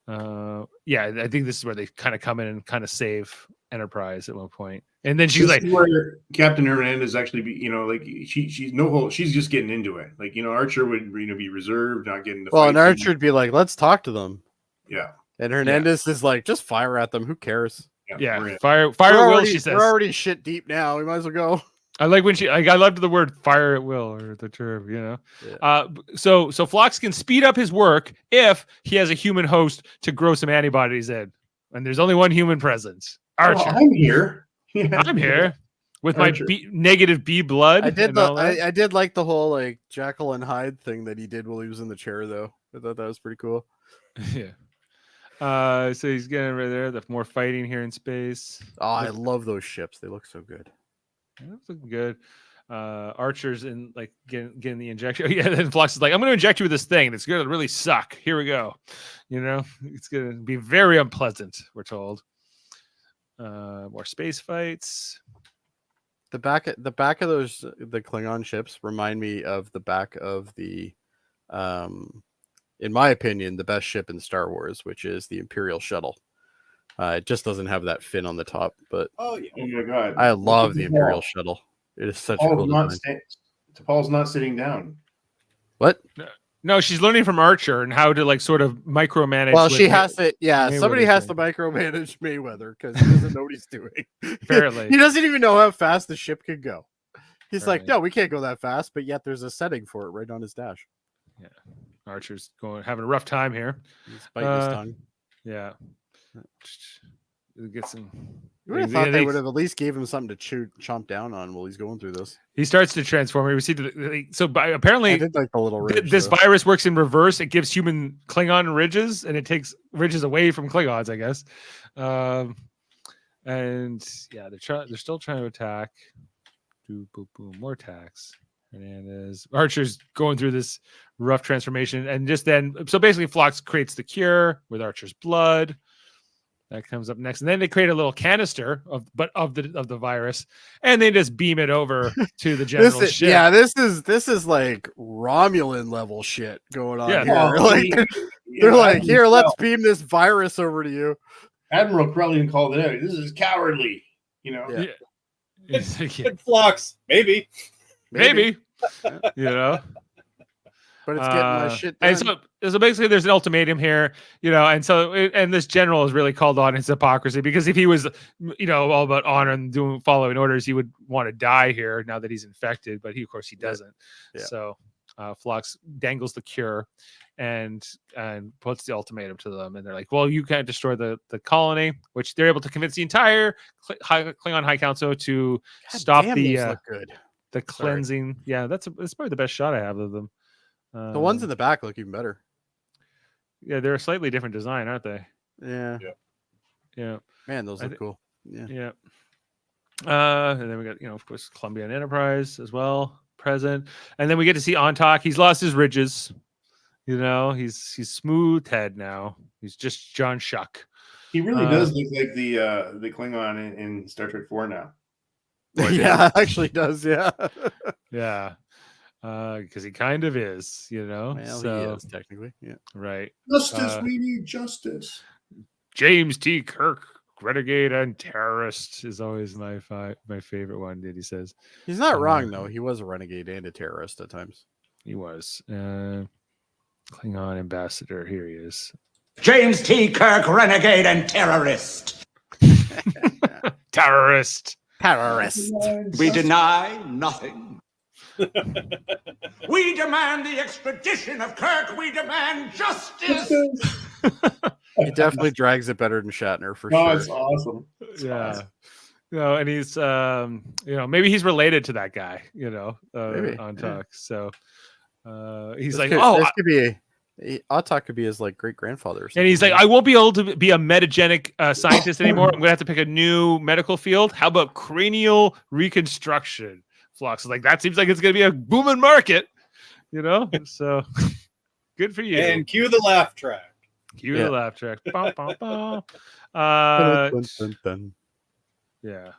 I think this is where they kind of come in and kind of save Enterprise at one point, and then she's like, where Captain Hernandez actually be, she's she's just getting into it. Archer would be reserved, not getting the. Well, and Archer would be like, "Let's talk to them." Yeah, and Hernandez is like, "Just fire at them. Who cares?" Yeah, fire at will. She says, "We're already shit deep now. We might as well go." I like when I loved the word "fire at will" or the term, So Phlox can speed up his work if he has a human host to grow some antibodies in, and there's only one human present. Archer, I'm here. I'm here with Archer. My negative B blood. I did like the whole Jekyll and Hyde thing that he did while he was in the chair, though. I thought that was pretty cool. Yeah. So he's getting right there. The more fighting here in space. Oh, I love those ships. They look so good. That's looking good. Archer's in getting the injection. Then Phlox is like, "I'm going to inject you with this thing. It's going to really suck. Here we go." It's going to be very unpleasant. We're told. More space fights. The back of the Klingon ships remind me of the back of the, in my opinion, the best ship in Star Wars, which is the Imperial shuttle. It just doesn't have that fin on the top, but Oh yeah. Oh my god! I love the Imperial shuttle. It is such a cool design. Paul's not sitting down. What? No, she's learning from Archer and how to like sort of micromanage. Well, with she has to. Yeah, Mayweather's somebody has to doing. micromanage Mayweather because he doesn't know what he's doing. Apparently. He doesn't even know how fast the ship can go. He's like, Right. no, we can't go that fast, but yet there's a setting for it right on his dash. Yeah, Archer's having a rough time here. He's biting his tongue. Yeah, get some. You would have thought they would have at least gave him something to chomp down on while he's going through this. He starts to transform. We see apparently I did like the little ridge, this though. virus works in reverse. It gives human Klingon ridges, and it takes ridges away from Klingons, I guess. And yeah, they're still trying to attack. Boom, more attacks. And as Archer's going through this rough transformation, and just then, so basically, Phlox creates the cure with Archer's blood. That comes up next, and then they create a little canister of the virus, and they just beam it over to the general ship. Yeah, this is like Romulan level shit going on here. Like, they're like, here, let's beam this virus over to you. Admiral Krellian called it out. This is cowardly. You know. Yeah. Good Phlox, maybe. You know. But it's getting my shit done. And so basically there's an ultimatum here, you know, and this general is really called on his hypocrisy, because if he was, you know, all about honor and following orders, he would want to die here now that he's infected, but of course he doesn't. Yeah. So Phlox dangles the cure and puts the ultimatum to them, and they're like, well, you can't destroy the colony, which they're able to convince the entire Klingon High Council to stop the cleansing. Yeah, that's probably the best shot I have of them. The ones in the back look even better. Yeah, they're a slightly different design, aren't they? Yeah. Man, those look cool. Yeah. And then we got, you know, of course, Columbia and Enterprise as well present, and then we get to see Ontak. He's lost his ridges. You know, he's smooth head now. He's just John Shuck. He really does look like the Klingon in Star Trek 4 now. Yeah, actually does. Yeah. Yeah. Because he kind of is, you know. Well, so, he is technically, yeah. Right. Justice, we need justice. James T. Kirk, renegade and terrorist, is always my favorite one. That he says He's not wrong though. He was a renegade and a terrorist at times. He was. Klingon ambassador. Here he is. James T. Kirk, renegade and terrorist. Terrorist. We deny nothing. We demand the extradition of Kirk. We demand justice. He definitely drags it better than Shatner for Oh, sure. it's awesome. Awesome. You know, and he's you know, maybe he's related to that guy, you know, on Talk. So he's like, this could be Autok could be his like great grandfather. And he's like, I won't be able to be a metagenic scientist anymore. I'm gonna have to pick a new medical field. How about cranial reconstruction? Phlox is like, that seems like it's gonna be a booming market, you know. So good for you. And cue the laugh track. Cue the laugh track. Bah, bah, bah. Yeah.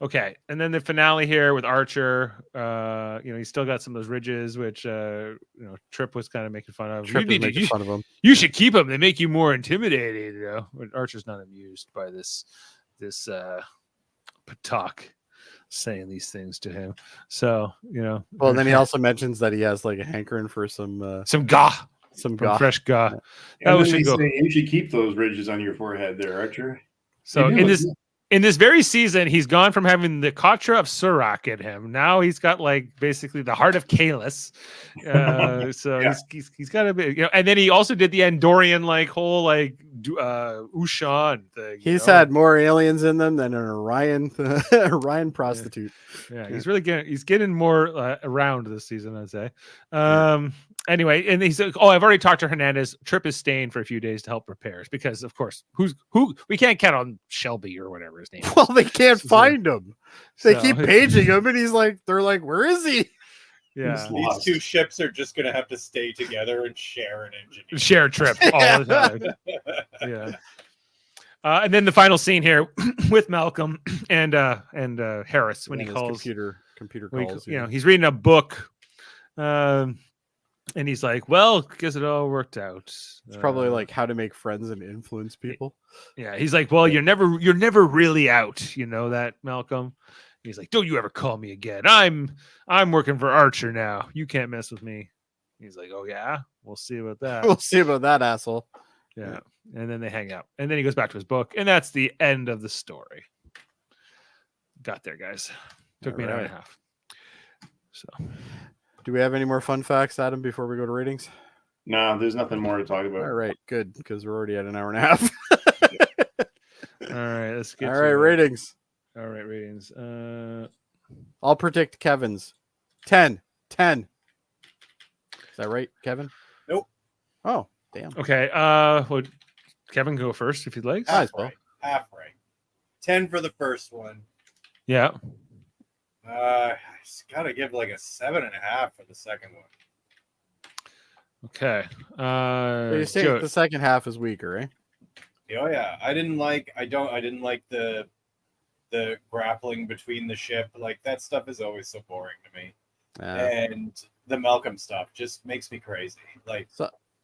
Okay, and then the finale here with Archer. You know, he's still got some of those ridges, which you know, Trip was kind of making fun of. Fun of him. You should keep them. They make you more intimidating. You know, but Archer's not amused by this Patak saying these things to him. So you know. Well, then he also mentions that he has like a hankering for some gah. Some gah. Fresh gah. Yeah. And then you should keep those ridges on your forehead there, Archer. So in this very season, he's gone from having the Katra of Surak in him. Now he's got like basically the heart of Kalis. So yeah. he's got a bit, you know, and then he also did the Andorian like whole like Ushan thing. He's had more aliens in them than an Orion prostitute. Yeah, he's really getting more around this season, I'd say. Anyway, and he's like, oh, I've already talked to Hernandez. Trip is staying for a few days to help repairs because, of course, who we can't count on Shelby or whatever his name is. Well, they can't find him. They keep paging him, and they're like, where is he? Yeah, these two ships are just gonna have to stay together and share an engineer. Share Trip all the time. Yeah. And then the final scene here with Malcolm and Harris when And he his calls. computer when he- calls. he's reading a book, and he's like, "Well, guess it all worked out." It's probably like how to make friends and influence people. Yeah, he's like, "Well, you're never really out, you know that, Malcolm." He's like, "Don't you ever call me again. I'm working for Archer now. You can't mess with me." He's like, "Oh yeah, we'll see about that." We'll see about that, asshole. Yeah. And then they hang out. And then he goes back to his book. And that's the end of the story. Got there, guys. Took me an hour and a half. So, do we have any more fun facts, Adam, before we go to ratings? No, there's nothing more to talk about. All right, good, because we're already at an hour and a half. all right, let's get All to right, it. ratings. All right, ratings. I'll predict Kevin's 10. Is that right, Kevin? Nope. Oh, damn. Okay. Well, Kevin, go first if you'd like. Might as well. Half right. 10 for the first one. Yeah. I just gotta give like a 7.5 for the second one. Okay. So you say Joe- the second half is weaker, eh? Oh yeah, I didn't like the grappling between the ship. Like that stuff is always so boring to me. And the Malcolm stuff just makes me crazy. Like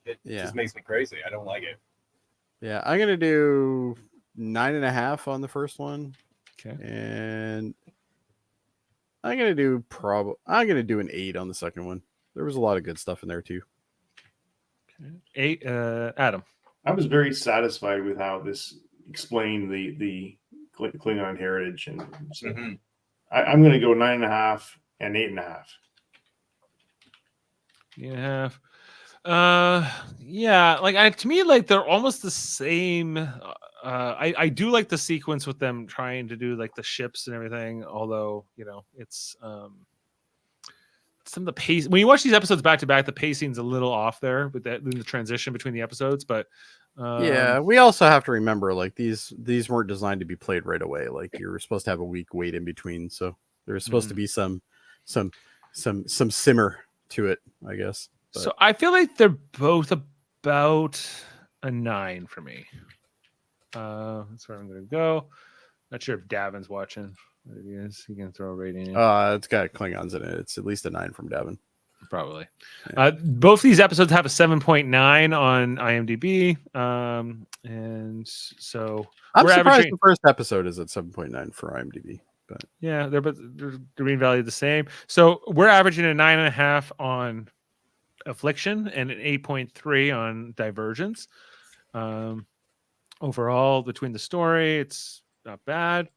it just makes me crazy. I don't like it. Yeah, I'm gonna do 9.5 on the first one. Okay. And I'm gonna do an 8 on the second one. There was a lot of good stuff in there too. Okay. 8. Adam. I was very satisfied with how this explained the Klingon heritage, and so I'm going to go 9.5 and 8.5. 8.5. Yeah, like to me, like they're almost the same. I do like the sequence with them trying to do like the ships and everything, although it's some of the pace when you watch these episodes back to back, the pacing's a little off there with the transition between the episodes. But yeah, we also have to remember like these weren't designed to be played right away. Like you're supposed to have a week wait in between, so there's supposed to be some simmer to it, I guess. But. So I feel like they're both about a 9 for me. That's where I'm gonna go. Not sure if Davin's watching. There he is. He can throw a rating in. It's got Klingons in it. It's at least a 9 from Davin. Probably. Yeah. Both these episodes have a 7.9 on IMDb. And so I'm we're surprised averaging. the first episode is at 7.9 for IMDb. But Yeah, they're green value the same. So we're averaging a 9.5 on Affliction and an 8.3 on Divergence. Overall, between the story, it's not bad.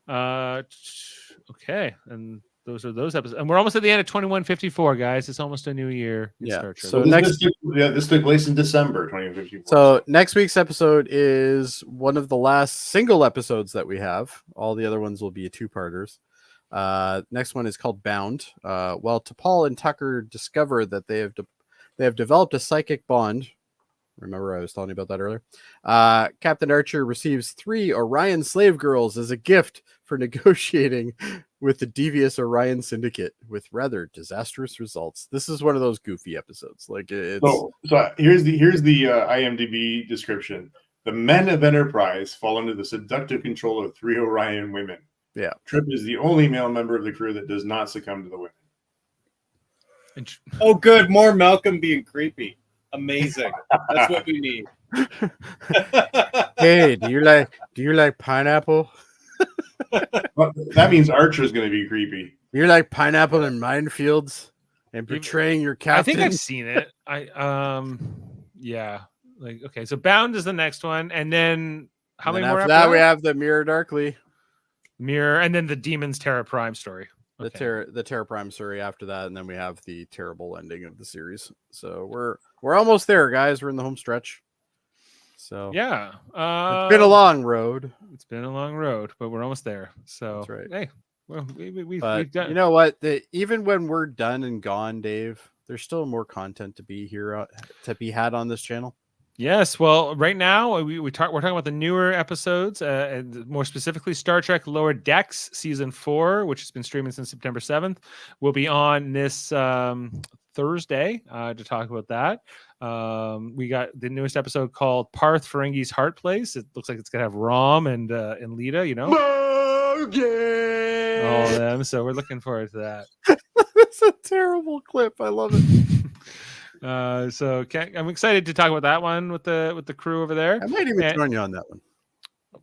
Okay, and those are those episodes, and we're almost at the end of 2154, guys. It's almost a new year. In Yeah, Star Trek. so this took place in December 2054. So next week's episode is one of the last single episodes that we have. All the other ones will be two-parters. Next one is called Bound. While T'Pol and Tucker discover that they have developed a psychic bond. Remember, I was telling you about that earlier. Captain Archer receives 3 Orion slave girls as a gift for negotiating with the devious Orion Syndicate with rather disastrous results. This is one of those goofy episodes. Like it's so here's the IMDb description. The men of Enterprise fall under the seductive control of 3 Orion women. Yeah. Trip is the only male member of the crew that does not succumb to the women. Oh, good. More Malcolm being creepy. Amazing. That's what we need. Hey, do you like pineapple? Well, that means Archer's going to be creepy. You like pineapple in minefields and betraying your captain? I think I've seen it. Yeah. Like, okay, so Bound is the next one, and then how many more after after that? We have the Mirror Darkly. Mirror, and then the Demons Terra Prime story. Okay. The Terra Prime story after that, and then we have the terrible ending of the series. So we're almost there, guys. We're in the home stretch. So yeah, it's been a long road. It's been a long road, but we're almost there. So that's right. Hey, well, we've done. You know what? Even when we're done and gone, Dave, there's still more content to be here to be had on this channel. Yes, well, right now we're talking about the newer episodes, and more specifically, Star Trek Lower Decks Season 4, which has been streaming since September 7th. We'll be on this Thursday to talk about that. We got the newest episode called Parth Ferengi's Heart Place. It looks like it's gonna have Rom and Lita, you know, all of them. So we're looking forward to that. That's a terrible clip. I love it. So I'm excited to talk about that one with the crew over there. I might even join you on that one.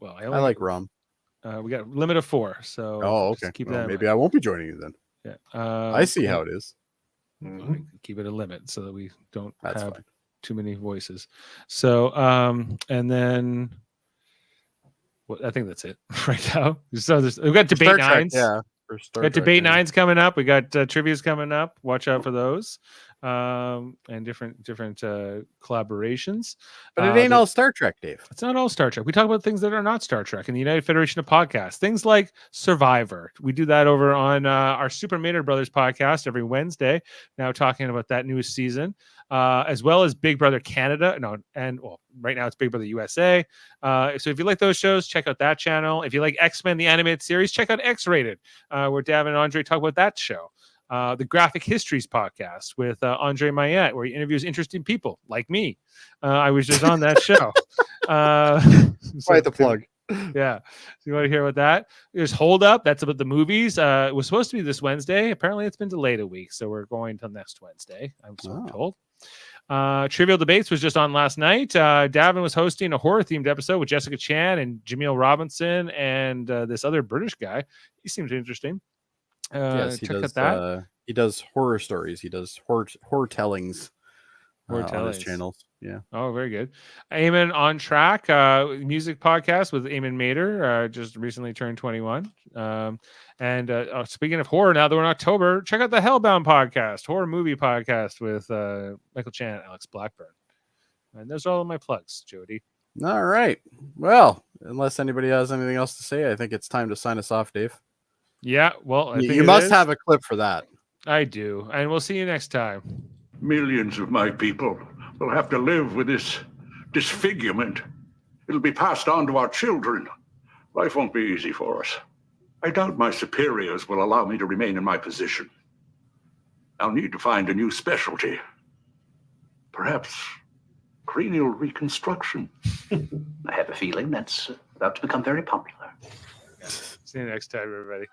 Well, I like Rom. We got limit of 4, so okay. keep Well, that. Maybe I won't be joining you then. Yeah, I see how it is. Keep it a limit so that we don't That's have fine. too many voices. So, and then I think that's it right now. So we've got debate Star Trek, nines. yeah. For Star We got Trek, debate yeah. nines coming up. We got trivia's coming up. Watch out for those, and different collaborations. But it ain't all Star Trek, Dave. It's not all Star Trek. We talk about things that are not Star Trek in the United Federation of Podcasts. Things like Survivor. We do that over on our Super Maynard Brothers podcast every Wednesday. Now talking about that newest season, as well as Big Brother Canada. Right now it's Big Brother USA. So if you like those shows, check out that channel. If you like X-Men, the animated series, check out X-Rated, where Davan and André talk about that show. The Graphic Histories podcast with André Myette, where he interviews interesting people like me. I was just on that show. Quite the plug. Yeah. So you want to hear about that? There's Hold Up. That's about the movies. It was supposed to be this Wednesday. Apparently it's been delayed a week. So we're going till next Wednesday. I'm told. Trivial Debates was just on last night. Davan was hosting a horror themed episode with Jessica Chan and Jaemeel Robinson and this other British guy. He seems interesting. Yes, he check does. out that. He does horror stories. He does horror tellings. On his channels. Yeah. Oh, very good. Eamon on Track, music podcast with Eamon Mater, just recently turned 21. Speaking of horror, now that we're in October, check out the Hellbound podcast, horror movie podcast with Michael Chan and Alex Blackburn. And those are all of my plugs, Jody. All right. Well, unless anybody has anything else to say, I think it's time to sign us off, Dave. Yeah, well, I think you must have a clip for that. I do. And we'll see you next time. Millions of my people will have to live with this disfigurement. It'll be passed on to our children. Life won't be easy for us. I doubt my superiors will allow me to remain in my position. I'll need to find a new specialty. Perhaps cranial reconstruction. I have a feeling that's about to become very popular. See you next time, everybody.